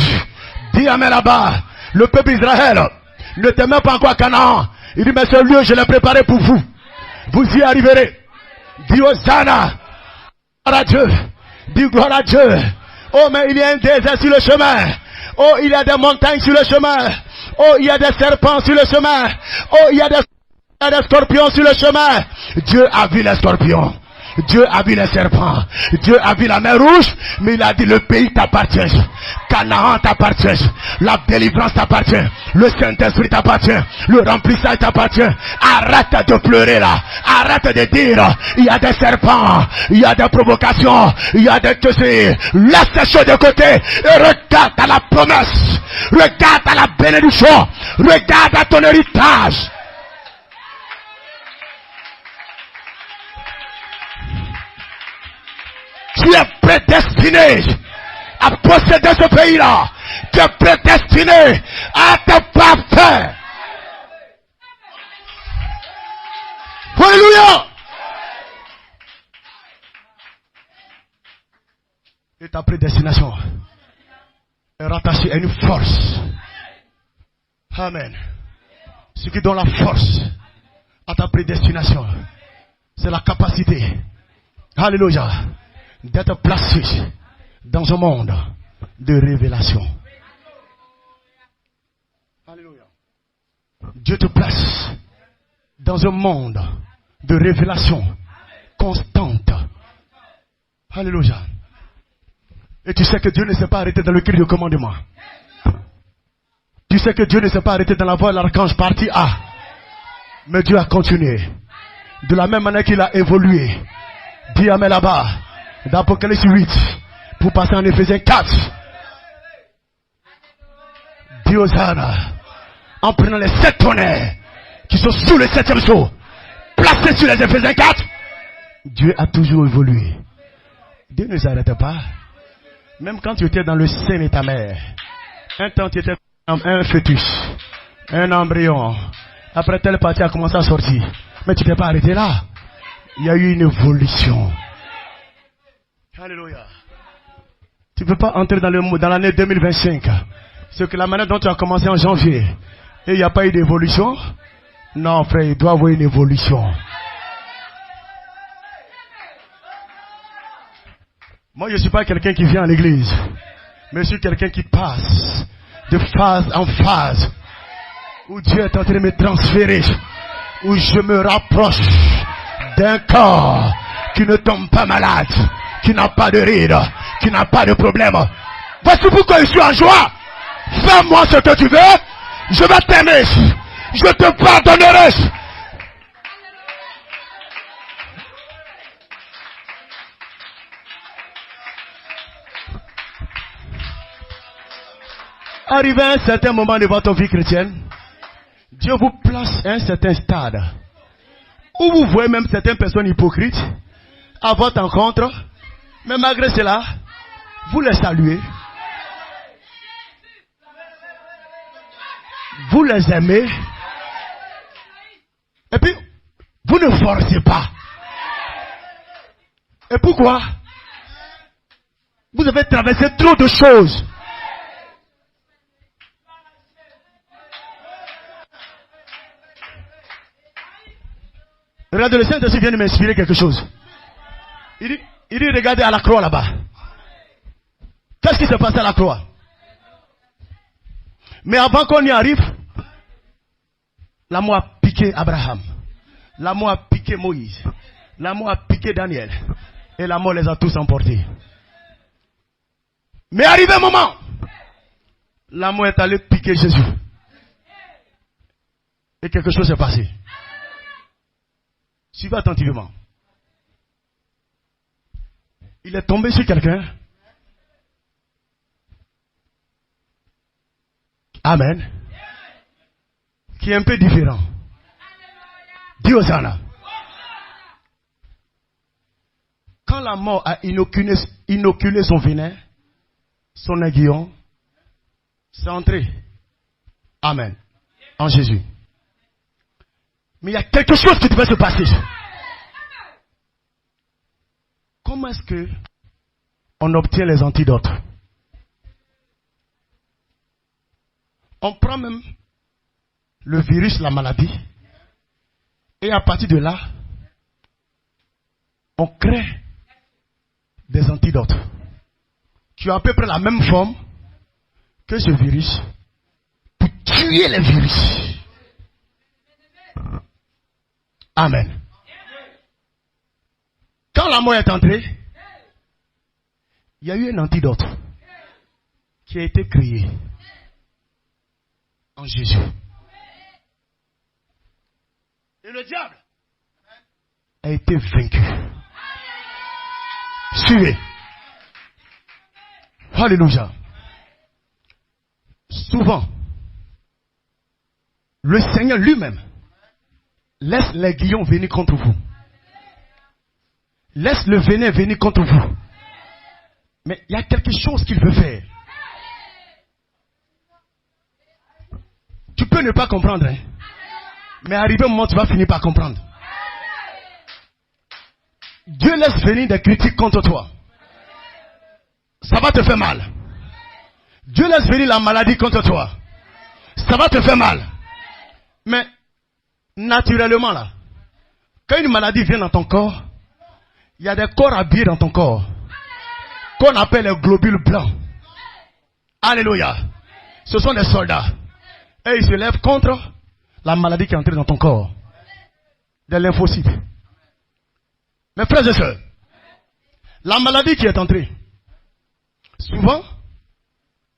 Dis amen là-bas. Le peuple Israël n'était même pas encore à Canaan. Il dit mais ce lieu je l'ai préparé pour vous. Vous y arriverez. Dis Hosanna. Gloire à Dieu. Dis gloire à Dieu. Oh mais il y a un désert sur le chemin. Oh il y a des montagnes sur le chemin. Oh il y a des serpents sur le chemin. Oh il y a des scorpions sur le chemin. Dieu a vu les scorpions. Dieu a vu les serpents. Dieu a vu la mer rouge. Mais il a dit le pays t'appartient. Canaan t'appartient. La délivrance t'appartient. Le Saint-Esprit t'appartient. Le remplissage t'appartient. Arrête de pleurer là. Arrête de dire il y a des serpents. Il y a des provocations. Il y a des questions. Laisse ces choses de côté. Et regarde à la promesse. Regarde à la bénédiction. Regarde à ton héritage. Tu es prédestiné à posséder ce pays-là. Tu es prédestiné à te parfaire. Alléluia. Et ta prédestination est rattachée à une force. Amen. Ce qui donne la force à ta prédestination, c'est la capacité. Alléluia. D'être placé dans un monde de révélation. Alléluia. Dieu te place dans un monde de révélation constante. Alléluia. Et tu sais que Dieu ne s'est pas arrêté dans le cri de commandement. Tu sais que Dieu ne s'est pas arrêté dans la voix de l'archange partie A. Mais Dieu a continué. De la même manière qu'il a évolué. Dis amen là-bas. D'Apocalypse 8 pour passer en Éphésiens 4. Dis Hosanna. En prenant les 7 tonnerres qui sont sous le 7e sceau, placés sur les Éphésiens 4. Dieu a toujours évolué. Dieu ne s'arrête pas. Même quand tu étais dans le sein de ta mère, un temps tu étais un fœtus, un embryon. Après telle partie a commencé à sortir. Mais tu t'es pas arrêté là. Il y a eu une évolution. Alléluia. Tu ne peux pas entrer dans l'année 2025. C'est que la manière dont tu as commencé en janvier, et il n'y a pas eu d'évolution. Non frère, il doit y avoir une évolution. Moi, je ne suis pas quelqu'un qui vient à l'église, mais je suis quelqu'un qui passe de phase en phase, où Dieu est en train de me transférer, où je me rapproche d'un corps qui ne tombe pas malade, qui n'a pas de rides, qui n'a pas de problème. Voici pourquoi je suis en joie. Fais-moi ce que tu veux, je vais t'aimer, je te pardonnerai. Arrivé à un certain moment de votre vie chrétienne, Dieu vous place à un certain stade où vous voyez même certaines personnes hypocrites à votre rencontre, mais malgré cela, vous les saluez, vous les aimez, et puis vous ne forcez pas. Et pourquoi? Vous avez traversé trop de choses. Regardez, le Saint-Esprit vient de m'inspirer quelque chose. Il dit, regardez à la croix là-bas. Qu'est-ce qui s'est passé à la croix? Mais avant qu'on y arrive, l'amour a piqué Abraham. L'amour a piqué Moïse. L'amour a piqué Daniel. Et l'amour les a tous emportés. Mais arrivé un moment, l'amour est allé piquer Jésus. Et quelque chose s'est passé. Suivez attentivement. Il est tombé sur quelqu'un. Amen. Qui est un peu différent. Dis Hosanna. Quand la mort a inoculé son venin, son aiguillon, c'est entré. Amen. En Jésus. Mais il y a quelque chose qui devait se passer. Comment est-ce que on obtient les antidotes? On prend même le virus, la maladie, et à partir de là, on crée des antidotes qui ont à peu près la même forme que ce virus pour tuer les virus. Amen. Quand la mort est entrée, il y a eu un antidote qui a été créé en Jésus. Et le diable a été vaincu. Suivez. Alléluia. Souvent, le Seigneur lui-même laisse l'aiguillon venir contre vous. Laisse le venin venir contre vous. Mais il y a quelque chose qu'il veut faire. Tu peux ne pas comprendre, hein? Mais arrivé au moment où tu vas finir par comprendre. Dieu laisse venir des critiques contre toi. Ça va te faire mal. Dieu laisse venir la maladie contre toi. Ça va te faire mal. Mais naturellement là, quand une maladie vient dans ton corps, il y a des corps habillés dans ton corps qu'on appelle les globules blancs. Alléluia. Ce sont des soldats. Et ils se lèvent contre la maladie qui est entrée dans ton corps. Des lymphocytes. Mes frères et sœurs, la maladie qui est entrée, souvent,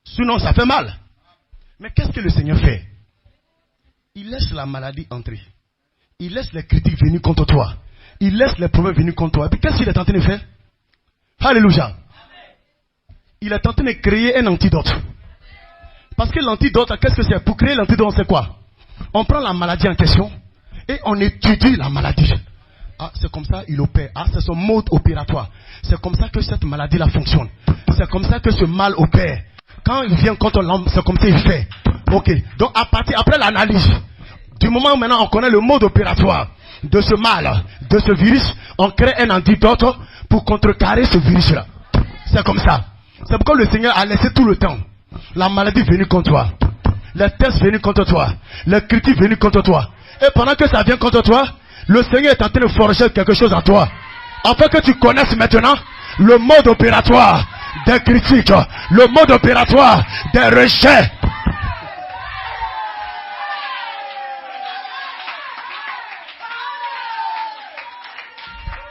sinon ça fait mal. Mais qu'est-ce que le Seigneur fait? Il laisse la maladie entrer. Il laisse les critiques venir contre toi. Il laisse les problèmes venir contre toi. Et puis qu'est-ce qu'il est en train de faire? Alléluia. Il est en train de créer un antidote. Parce que l'antidote, qu'est-ce que c'est? Pour créer l'antidote, c'est quoi? On prend la maladie en question et on étudie la maladie. Ah, c'est comme ça il opère. Ah, c'est son mode opératoire. C'est comme ça que cette maladie-là fonctionne. C'est comme ça que ce mal opère. Quand il vient contre l'homme, c'est comme ça il fait. Ok. Donc après l'analyse, du moment où maintenant on connaît le mode opératoire de ce mal, de ce virus, on crée un antidote pour contrecarrer ce virus-là. C'est comme ça. C'est pourquoi le Seigneur a laissé tout le temps la maladie venir contre toi, les tests venir contre toi, les critiques venir contre toi. Et pendant que ça vient contre toi, le Seigneur est en train de forger quelque chose en toi. Afin que tu connaisses maintenant le mode opératoire des critiques, le mode opératoire des rejets.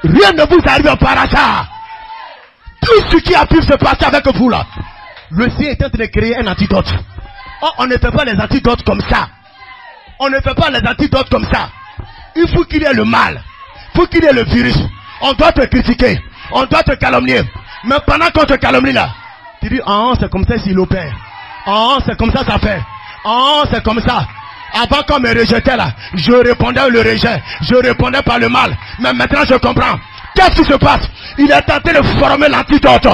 Rien ne vous arrive par hasard. Tout ce qui a pu se passer avec vous là, le Seigneur est en train de créer un antidote. Oh, on ne fait pas les antidotes comme ça. On ne fait pas les antidotes comme ça. Il faut qu'il y ait le mal. Il faut qu'il y ait le virus. On doit te critiquer. On doit te calomnier. Mais pendant qu'on te calomnie là, tu dis, oh, c'est comme ça s'il opère. Oh, c'est comme ça fait. Oh, c'est comme ça. Avant qu'on me rejetait là, je répondais le rejet. Je répondais par le mal. Mais maintenant je comprends. Qu'est-ce qui se passe? Il est tenté de former l'antidote.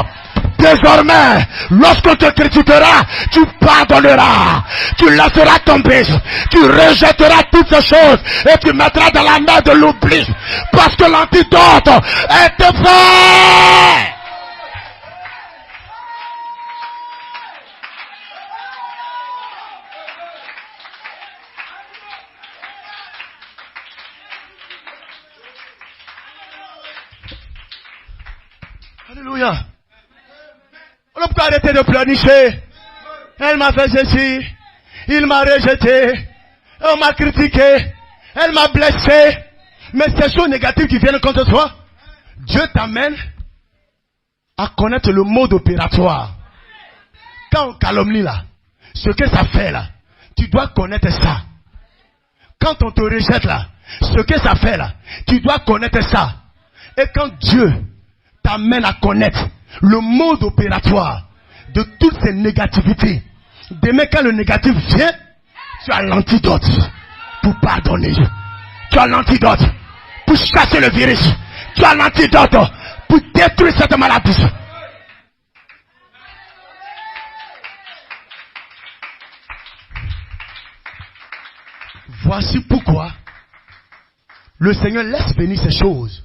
Désormais, lorsqu'on te critiquera, tu pardonneras, tu laisseras tomber, tu rejetteras toutes ces choses et tu mettras dans la main de l'oubli. Parce que l'antidote est fait. Alléluia. On n'a pas arrêté de pleurnicher. Elle m'a fait ceci. Il m'a rejeté. On m'a critiqué. Elle m'a blessé. Mais ces choses négatives qui viennent contre toi, Dieu t'amène à connaître le mode opératoire. Quand on calomnie là, ce que ça fait là, tu dois connaître ça. Quand on te rejette là, ce que ça fait là, tu dois connaître ça. Et quand Dieu t'amène à connaître le mode opératoire de toutes ces négativités, demain quand le négatif vient, tu as l'antidote pour pardonner. Tu as l'antidote pour chasser le virus. Tu as l'antidote pour détruire cette maladie. Voici pourquoi le Seigneur laisse venir ces choses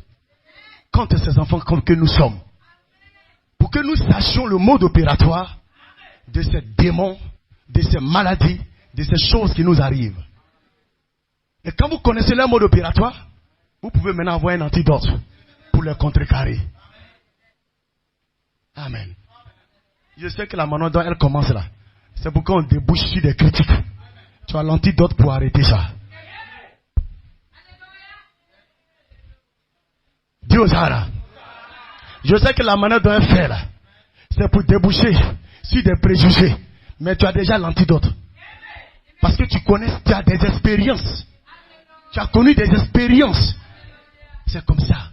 contre ces enfants comme que nous sommes. Pour que nous sachions le mode opératoire de ces démons, de ces maladies, de ces choses qui nous arrivent. Et quand vous connaissez leur mode opératoire, vous pouvez maintenant avoir un antidote pour les contrecarrer. Amen. Je sais que la manière dont elle commence là, c'est pourquoi on débouche sur des critiques. Tu as l'antidote pour arrêter ça. Dieu Zara. Je sais que la manière dont elle fait là, c'est pour déboucher sur des préjugés. Mais tu as déjà l'antidote. Parce que tu connais, tu as des expériences. Tu as connu des expériences. C'est comme ça.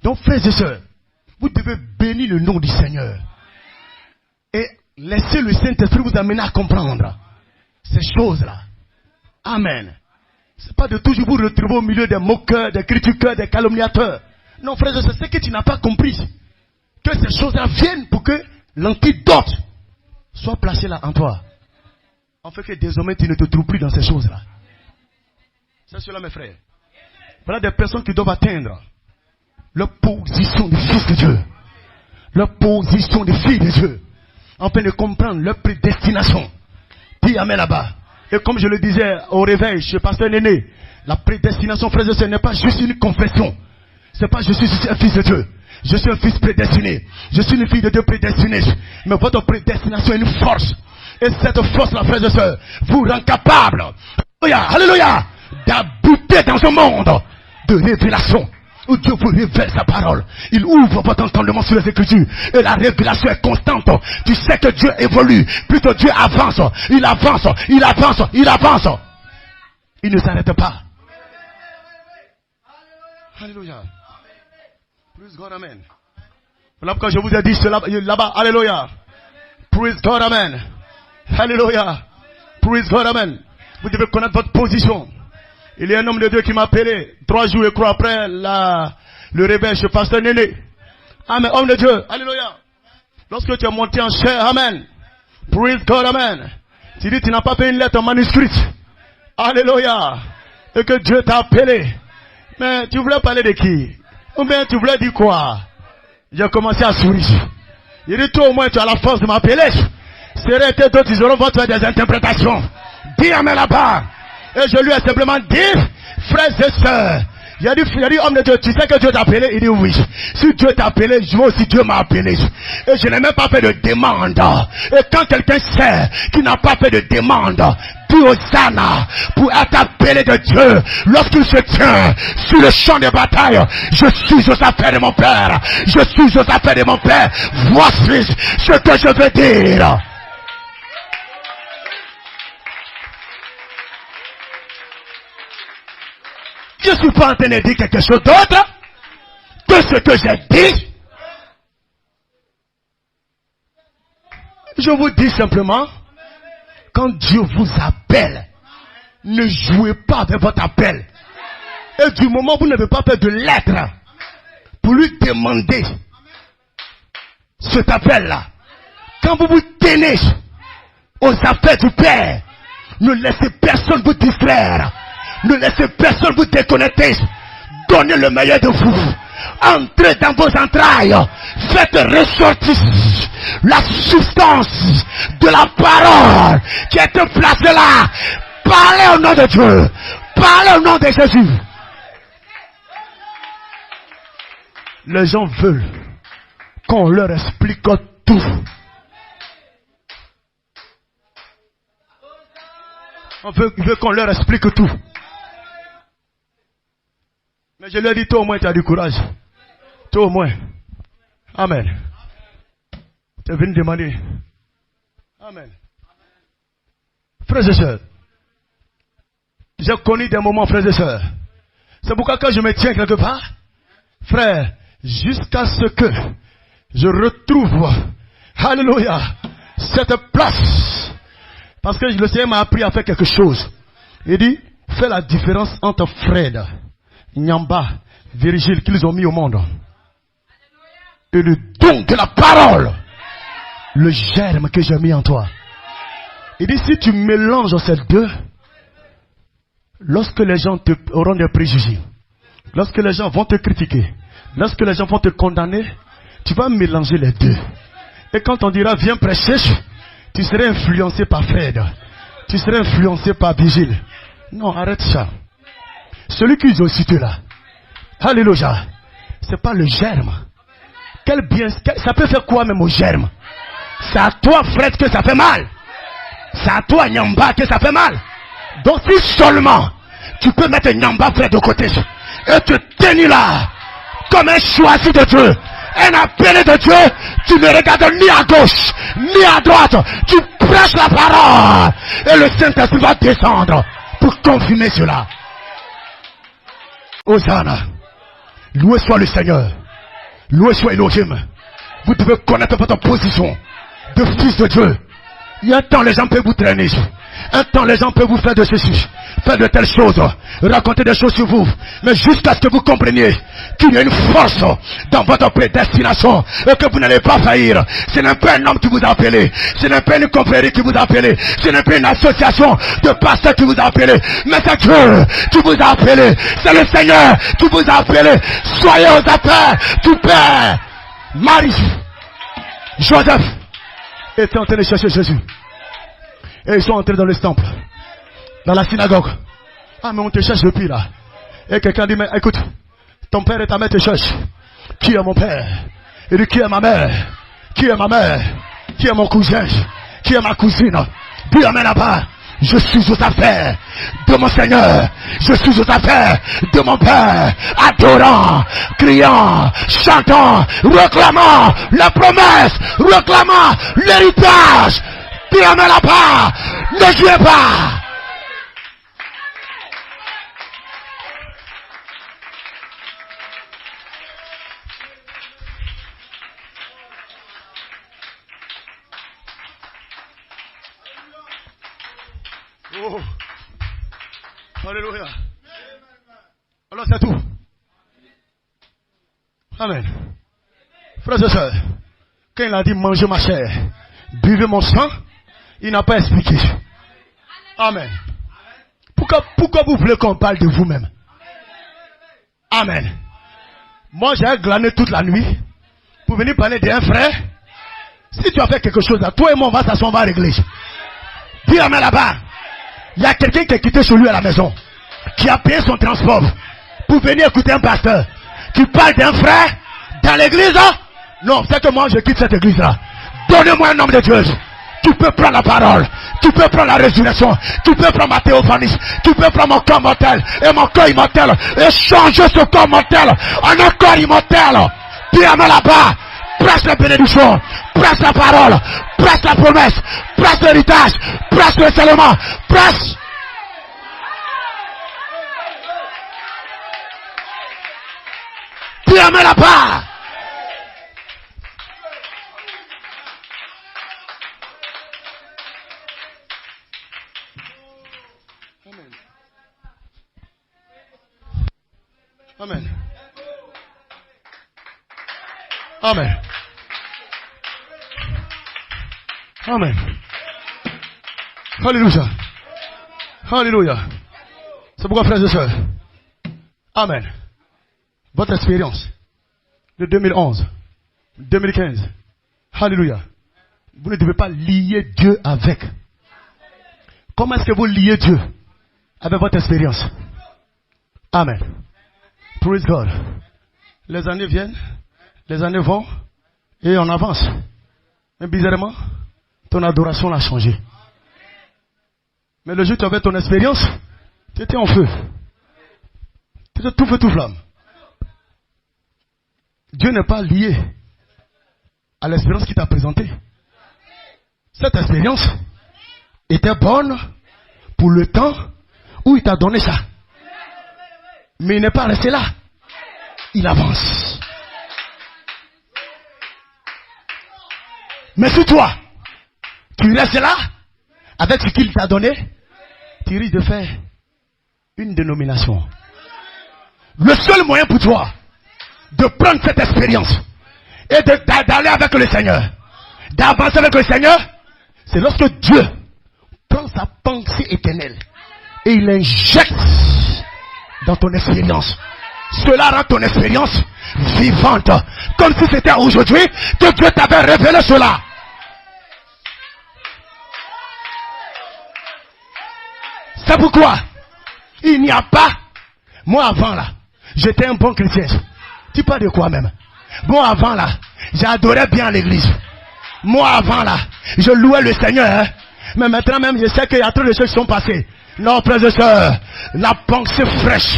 Donc frères et sœurs, vous devez bénir le nom du Seigneur. Et laisser le Saint-Esprit vous amener à comprendre ces choses-là. Amen. C'est pas de toujours vous retrouver au milieu des moqueurs, des critiqueurs, des calomniateurs. Non frères et sœurs, c'est que tu n'as pas compris que ces choses-là viennent pour que l'antidote soit placé là en toi. En fait que désormais tu ne te trouves plus dans ces choses-là. C'est cela mes frères. Voilà des personnes qui doivent atteindre leur position de fils de Dieu. Leur position de fille de Dieu. Afin de comprendre leur prédestination. Dis amen là-bas. Et comme je le disais au réveil chez Pasteur Néné, la prédestination frères et sœurs n'est pas juste une confession. C'est pas je suis un fils de Dieu. Je suis un fils prédestiné. Je suis une fille de Dieu prédestinée. Mais votre prédestination est une force. Et cette force-là, frères et sœurs, vous rend capable, alléluia, alléluia, d'habiter dans un monde de révélation. Où Dieu vous révèle sa parole. Il ouvre votre entendement sur les Écritures. Et la révélation est constante. Tu sais que Dieu évolue. Plutôt Dieu avance. Il avance. Il avance. Il avance. Il ne s'arrête pas. Alléluia. Praise God, amen. Voilà pourquoi je vous ai dit cela là-bas. Alléluia. Praise God, amen. Alléluia. Praise God, amen. Vous devez connaître votre position. Il y a un homme de Dieu qui m'a appelé 3 jours et croix après le réveil chez Pasteur Néné. Amen. Homme de Dieu. Alléluia. Lorsque tu es monté en chair, amen. Praise God, amen. Tu dis tu n'as pas fait une lettre manuscrite. Alléluia. Et que Dieu t'a appelé. Mais tu voulais parler de qui? Ou bien tu voulais dire quoi? J'ai commencé à sourire. Il dit toi au moins tu as la force de m'appeler. Serait que d'autres ils auront fait des interprétations. Dis amen là-bas. Et je lui ai simplement dit, frères et sœurs, Il a dit, homme de Dieu, tu sais que Dieu t'a appelé? Il dit oui. Si Dieu t'a appelé, je vois aussi Dieu m'a appelé. Et je n'ai même pas fait de demande. Et quand quelqu'un sait qu'il n'a pas fait de demande, dit Hosanna pour être appelé de Dieu. Lorsqu'il se tient sur le champ de bataille, je suis aux affaires de mon Père. Je suis aux affaires de mon Père. Voici ce que je veux dire. Je ne suis pas en train de dire quelque chose d'autre que ce que j'ai dit. Je vous dis simplement, quand Dieu vous appelle, ne jouez pas avec votre appel. Et du moment où vous n'avez pas fait de lettre pour lui demander cet appel-là, quand vous vous tenez aux affaires du Père, ne laissez personne vous distraire. Ne laissez personne vous déconnecter. Donnez le meilleur de vous. Entrez dans vos entrailles. Faites ressortir la substance de la parole qui est placée là. Parlez au nom de Dieu. Parlez au nom de Jésus. Les gens veulent qu'on leur explique tout. Ils veulent qu'on leur explique tout. Mais je leur dis, toi au moins tu as du courage. Toi au moins. Amen. Tu es venu demander. Amen. Frères et sœurs, j'ai connu des moments, frères et sœurs. C'est pourquoi quand je me tiens quelque part, frère, jusqu'à ce que je retrouve, alléluia, cette place. Parce que le Seigneur m'a appris à faire quelque chose. Il dit, fais la différence entre Fred, Nyamba, Virgile qu'ils ont mis au monde. Et le don de la parole. Le germe que j'ai mis en toi. Il dit si tu mélanges ces deux, lorsque les gens auront des préjugés, lorsque les gens vont te critiquer, lorsque les gens vont te condamner, tu vas mélanger les deux. Et quand on dira viens prêcher, tu serais influencé par Fred. Tu serais influencé par Vigile. Non, arrête ça. Celui qu'ils ont cité là, alléluia, c'est pas le germe. Quel bien, ça peut faire quoi même au germe? C'est à toi, Fred, que ça fait mal. C'est à toi, Nyamba, que ça fait mal. Donc si seulement tu peux mettre Nyamba, Fred, de côté et te tenir là comme un choisi de Dieu, un appelé de Dieu, tu ne regardes ni à gauche ni à droite, tu prêches la parole et le Saint-Esprit va descendre pour confirmer cela. Hosanna, loué soit le Seigneur, loué soit Elohim. Vous devez connaître votre position de fils de Dieu. Il y a un temps les gens peuvent vous traîner, un temps les gens peuvent vous faire de ceci, faire de telles choses, raconter des choses sur vous, mais jusqu'à ce que vous compreniez qu'il y a une force dans votre prédestination et que vous n'allez pas faillir. Ce n'est pas un homme qui vous a appelé, ce n'est pas une confrérie qui vous a appelé, ce n'est pas une association de pasteurs qui vous a appelé, mais c'est Dieu qui vous a appelé, c'est le Seigneur qui vous a appelé. Soyez aux affaires du Père. Marie, Joseph étaient en train de chercher Jésus. Et ils sont entrés dans le temple, dans la synagogue. Ah, mais on te cherche depuis là. Et quelqu'un dit, mais écoute, ton père et ta mère te cherchent. Qui est mon père? Il dit, qui est ma mère? Qui est ma mère? Qui est mon cousin? Qui est ma cousine? Dis amen là-bas. Je suis aux affaires de mon Seigneur. Je suis aux affaires de mon Père. Adorant, criant, chantant, réclamant la promesse, réclamant l'héritage. Dis amen là-bas. Ne jouez pas. Oh. Alléluia. Alors c'est tout. Amen. Frères et sœurs, quand il a dit mangez ma chair, buvez mon sang, il n'a pas expliqué. Amen. Pourquoi vous voulez qu'on parle de vous-même? Amen. Moi j'ai glané toute la nuit pour venir parler d'un frère. Si tu as fait quelque chose là, toi et moi on va s'asseoir, on va régler. Dis amen là-bas. Il y a quelqu'un qui a quitté chez lui à la maison, qui a payé son transport pour venir écouter un pasteur qui parle d'un frère dans l'église. Non, c'est que moi je quitte cette église-là. Donnez-moi un homme de Dieu. Tu peux prendre la parole, tu peux prendre la résurrection, tu peux prendre ma théophanie, tu peux prendre mon corps mortel et mon corps immortel et changer ce corps mortel en un corps immortel. Puis amène là-bas, presse la bénédiction, presse la parole, presse la promesse, presse l'héritage, presse le seulement, presse. Puis amène là-bas. Amen. Amen. Amen. Alléluia. Alléluia. C'est pourquoi, frères et sœurs. Amen. Votre expérience de 2011, 2015. Alléluia. Vous ne devez pas lier Dieu avec. Comment est-ce que vous liez Dieu avec votre expérience? Amen. Praise God. Les années viennent, les années vont, et on avance. Mais bizarrement, ton adoration a changé. Mais le jour où tu avais ton expérience, tu étais en feu. Tu étais tout feu, tout flamme. Dieu n'est pas lié à l'expérience qu'il t'a présentée. Cette expérience était bonne pour le temps où il t'a donné ça. Mais il n'est pas resté là. Il avance. Mais si toi, tu restes là, avec ce qu'il t'a donné, tu risques de faire une dénomination. Le seul moyen pour toi de prendre cette expérience et d'aller avec le Seigneur, d'avancer avec le Seigneur, c'est lorsque Dieu prend sa pensée éternelle et il injecte dans ton expérience. Cela rend ton expérience vivante, comme si c'était aujourd'hui que Dieu t'avait révélé cela. C'est pourquoi il n'y a pas. Moi avant là, j'étais un bon chrétien. Tu parles de quoi même? Moi avant là, j'adorais bien l'église. Moi avant là, je louais le Seigneur. Hein? Mais maintenant même, je sais qu'il y a trop de choses qui sont passées. Non, frères et sœurs, la pensée fraîche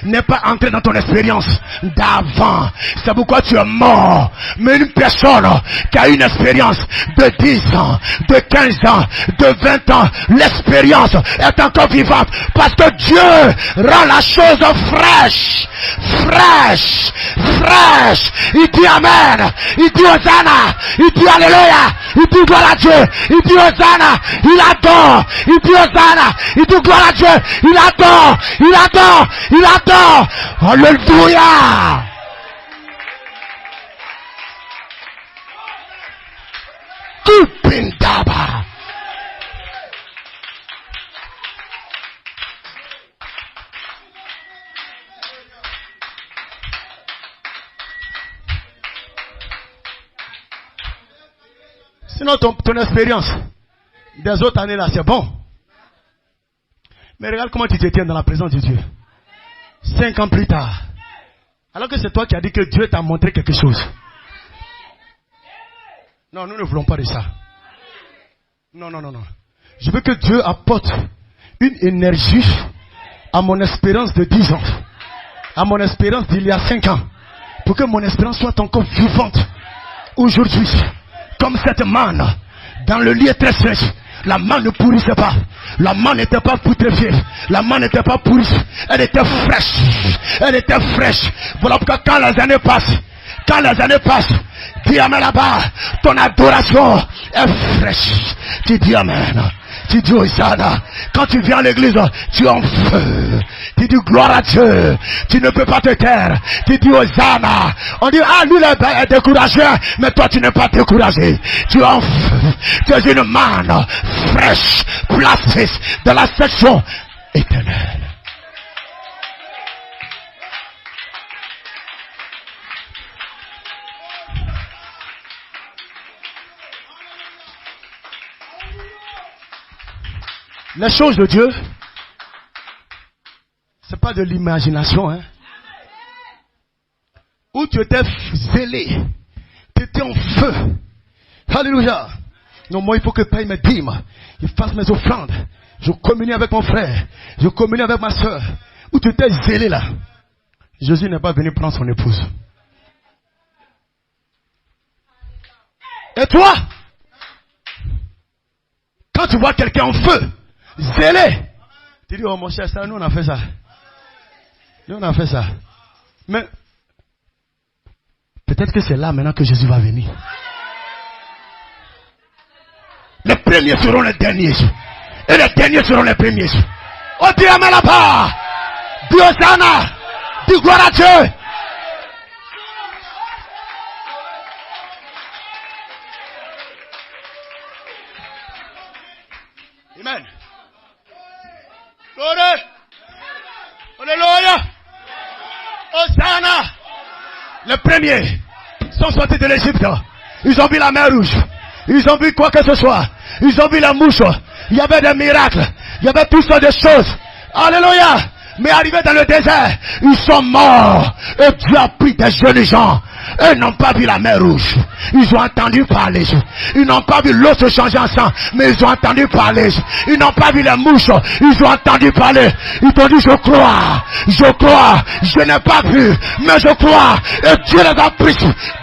n'est pas entrée dans ton expérience d'avant. C'est pourquoi tu es mort. Mais une personne qui a une expérience de 10 ans, de 15 ans, de 20 ans, l'expérience est encore vivante. Parce que Dieu rend la chose fraîche. Fraîche. Fraîche. Il dit Amen. Il dit Hosanna. Il dit Alléluia. Il dit gloire à Dieu. Il dit Hosanna. Il adore. Il dit Hosanna. Il dit gloire à Dieu. Il adore. Il adore. Il adore. Alléluia. Kupindaba. Sinon ton expérience des autres années là c'est bon. Mais regarde comment tu te tiens dans la présence de Dieu. 5 ans plus tard. Alors que c'est toi qui as dit que Dieu t'a montré quelque chose. Non, nous ne voulons pas de ça. Non. Je veux que Dieu apporte une énergie à mon espérance de 10 ans. À mon espérance d'il y a 5 ans. Pour que mon espérance soit encore vivante. Aujourd'hui. Comme cette manne. Dans le lieu très sèche. La manne ne pourrissait pas. La manne n'était pas putréfiée. La manne n'était pas pourrie. Elle était fraîche. Elle était fraîche. Voilà pourquoi quand les années passent, dis Amen là-bas. Ton adoration est fraîche. Tu dis Amen. Tu dis Hosanna. Quand tu viens à l'église, tu es en feu. Tu dis gloire à Dieu. Tu ne peux pas te taire. Tu dis Hosanna. On dit, ah, lui est découragé. Mais toi, tu n'es pas découragé. Tu es en feu. Tu es une manne fraîche, placée dans la section éternelle. Les choses de Dieu, c'est pas de l'imagination, hein. où tu étais zélé, tu étais en feu. Alléluia. Non, moi, il faut que je paye mes dîmes, je fasse mes offrandes, je communie avec mon frère, je communie avec ma soeur. Où tu étais zélé là. Jésus n'est pas venu prendre son épouse. Et toi, quand tu vois quelqu'un en feu, zélé, tu dis, oh mon cher, ça, nous on a fait ça. Nous on a fait ça. Mais peut-être que c'est là maintenant que Jésus va venir. Les premiers seront les derniers. Et les derniers seront les premiers. Oh Dieu, mais là-bas. Dieu sana. Dis gloire à Dieu. Amen. Gloire. Alléluia. Hosanna. Les premiers sont sortis de l'Égypte. Ils ont vu la mer rouge. Ils ont vu quoi que ce soit. Ils ont vu la mouche. Il y avait des miracles. Il y avait toutes sortes de choses. Alléluia. Mais arrivés dans le désert, ils sont morts. Et Dieu a pris des jeunes gens. Eux n'ont pas vu la mer rouge. Ils ont entendu parler. Ils n'ont pas vu l'eau se changer en sang. Mais ils ont entendu parler. Ils n'ont pas vu les mouches. Ils ont entendu parler. Ils t'ont dit, je crois. Je crois. Je n'ai pas vu. Mais je crois. Et Dieu les a pris.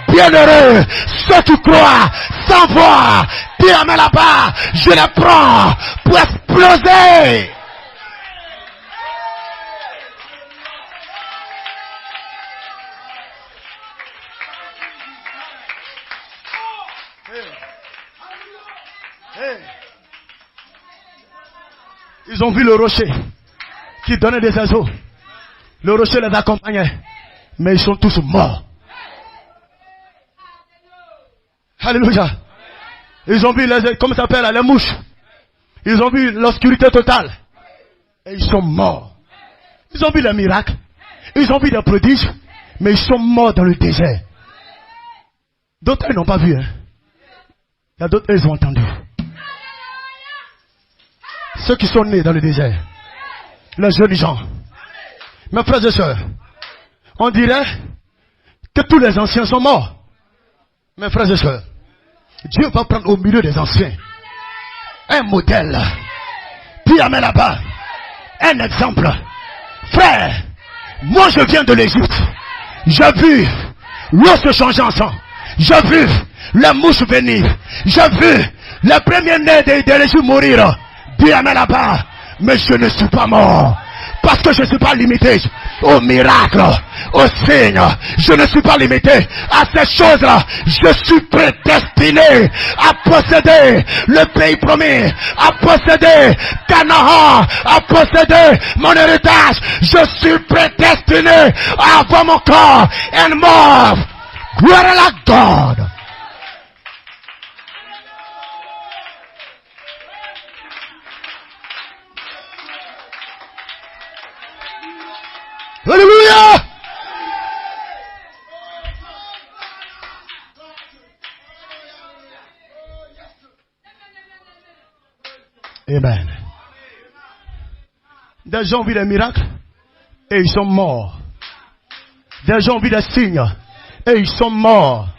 Bienheureux. Ceux qui croient sans voir. Dis amen là-bas. Je les prends pour exploser. Ils ont vu le rocher qui donnait des oiseaux. Le rocher les accompagnait. Mais ils sont tous morts. Alléluia. Ils ont vu les, comment ça s'appelle, les mouches. Ils ont vu l'obscurité totale. Et ils sont morts. Ils ont vu les miracles. Ils ont vu des prodiges. Mais ils sont morts dans le désert. D'autres, ils n'ont pas vu. Hein. Il y a d'autres, ils ont entendu. Ceux qui sont nés dans le désert. Les jeunes gens. Mes frères et sœurs. On dirait que tous les anciens sont morts. Mes frères et sœurs. Dieu va prendre au milieu des anciens un modèle. Puis amène là-bas un exemple. Frère, moi je viens de l'Égypte. J'ai vu l'eau se changer en sang. J'ai vu les mouches venir. J'ai vu les premiers nés de l'Égypte mourir. Puis amène là-bas. Mais je ne suis pas mort. Parce que je ne suis pas limité au miracle, au signe. Je ne suis pas limité à ces choses-là. Je suis prédestiné à posséder le pays promis, à posséder Canaan, à posséder mon héritage. Je suis prédestiné à avoir mon corps and mort. Gloire à la God. Alléluia! Amen. Des gens ont vu des miracles et ils sont morts. Des gens ont vu des signes et ils sont morts.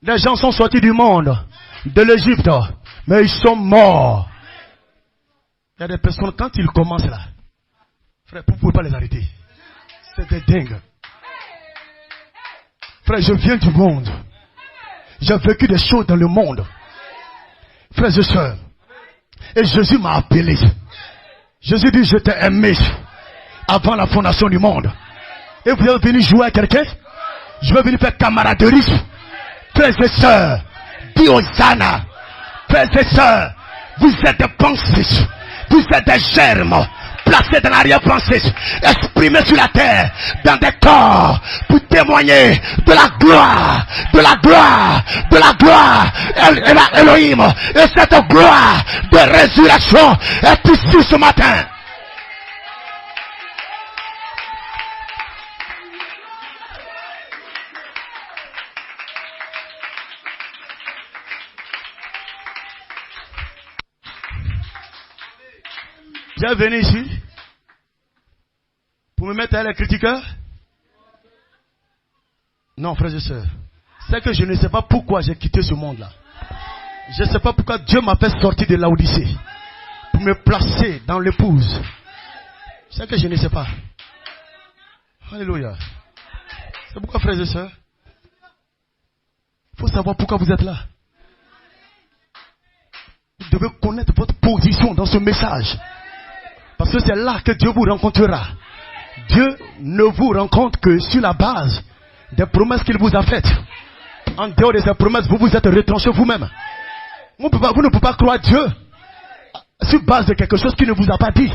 Des gens sont sortis du monde, de l'Égypte, mais ils sont morts. Il y a des personnes, quand ils commencent là, frère, vous ne pouvez pas les arrêter. C'est des dingues. Frère, je viens du monde. J'ai vécu des choses dans le monde. Frères et sœurs. Et Jésus m'a appelé. Jésus dit, je t'ai aimé avant la fondation du monde. Et vous êtes venu jouer à quelqu'un? Je vais venir faire camaraderie. Frères et sœurs, dis Hosanna. Frères et sœurs, vous êtes des pensées. Vous êtes des germes. Placés dans l'arrière-pensée, exprimés sur la terre, dans des corps, pour témoigner de la gloire, de la gloire, de la gloire, Elohim. Et cette gloire de résurrection est ici ce matin. J'ai venu ici pour me mettre à les critiqueurs. Non, frères et sœurs. C'est que je ne sais pas pourquoi j'ai quitté ce monde-là. Je ne sais pas pourquoi Dieu m'a fait sortir de l'Odyssée pour me placer dans l'épouse. C'est que je ne sais pas. Alléluia. C'est pourquoi, frères et sœurs, il faut savoir pourquoi vous êtes là. Vous devez connaître votre position dans ce message. Parce que c'est là que Dieu vous rencontrera. Dieu ne vous rencontre que sur la base des promesses qu'il vous a faites. En dehors de ces promesses, vous vous êtes retranché vous-même. Vous ne pouvez pas croire Dieu sur base de quelque chose qu'il ne vous a pas dit.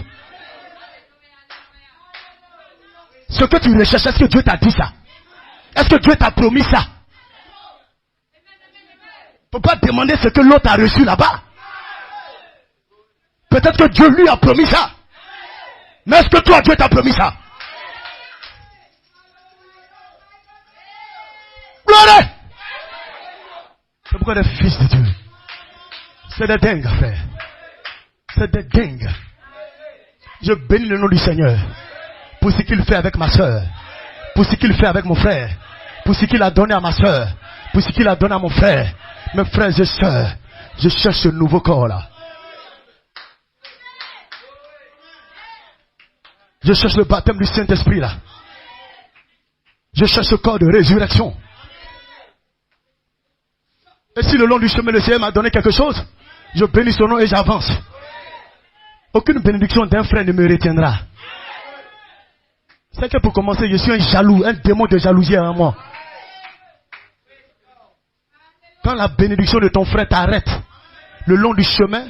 Ce que tu recherches, est-ce que Dieu t'a dit ça? Est-ce que Dieu t'a promis ça? Il ne faut pas demander ce que l'autre a reçu là-bas. Peut-être que Dieu lui a promis ça. Mais est-ce que toi, Dieu t'a promis ça? Gloire! C'est pourquoi les fils de Dieu, c'est des dingues, frère. C'est des dingues. Je bénis le nom du Seigneur pour ce qu'il fait avec ma soeur, pour ce qu'il fait avec mon frère, pour ce qu'il a donné à ma soeur, pour ce qu'il a donné à mon frère. Mes frères et sœurs, je cherche ce nouveau corps là. Je cherche le baptême du Saint-Esprit là. Je cherche ce corps de résurrection. Et si le long du chemin le Seigneur m'a donné quelque chose, je bénis son nom et j'avance. Aucune bénédiction d'un frère ne me retiendra. C'est que pour commencer, je suis un jaloux, un démon de jalousie en moi. Quand la bénédiction de ton frère t'arrête le long du chemin,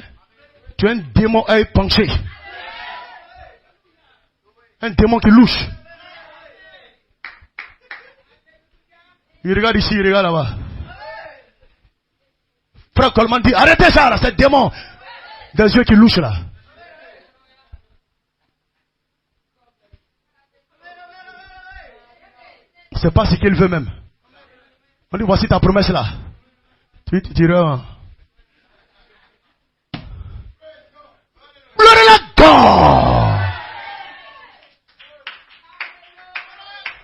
tu es un démon œil penché. Un démon qui louche. Il regarde ici, il regarde là-bas. Frère Coleman dit, arrêtez ça là, c'est démon des yeux qui louchent là. C'est pas ce qu'il veut même. On dit, voici ta promesse là. Tu diras. Gloire à God.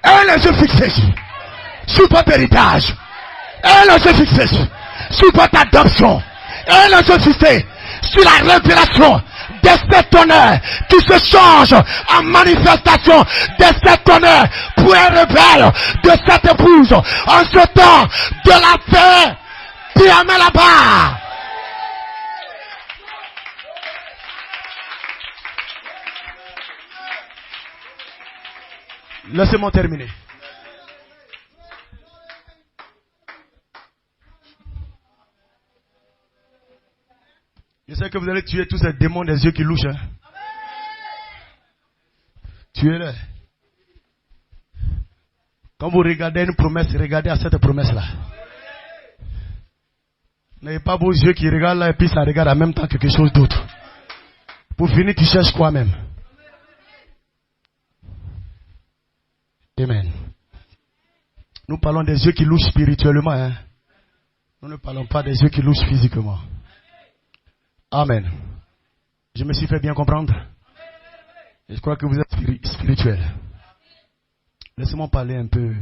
Elle est fixée sur votre héritage. Elle est fixée sur votre adoption. Elle est fixée sur la révélation de cet honneur qui se change en manifestation de cet honneur pour un rebelle de cette épouse en ce temps de la paix. Puis amène là-bas. Laissez-moi terminer. Je sais que vous allez tuer tous ces démons des yeux qui louchent. Hein? Tuez-les. Quand vous regardez une promesse, regardez à cette promesse-là. N'ayez pas vos yeux qui regardent là et puis ça regarde en même temps quelque chose d'autre. Pour finir, tu cherches quoi même? Amen. Nous parlons des yeux qui louchent spirituellement. Hein? Nous ne parlons pas des yeux qui louchent physiquement. Amen. Je me suis fait bien comprendre. Et je crois que vous êtes spirituel. Laissez-moi parler un peu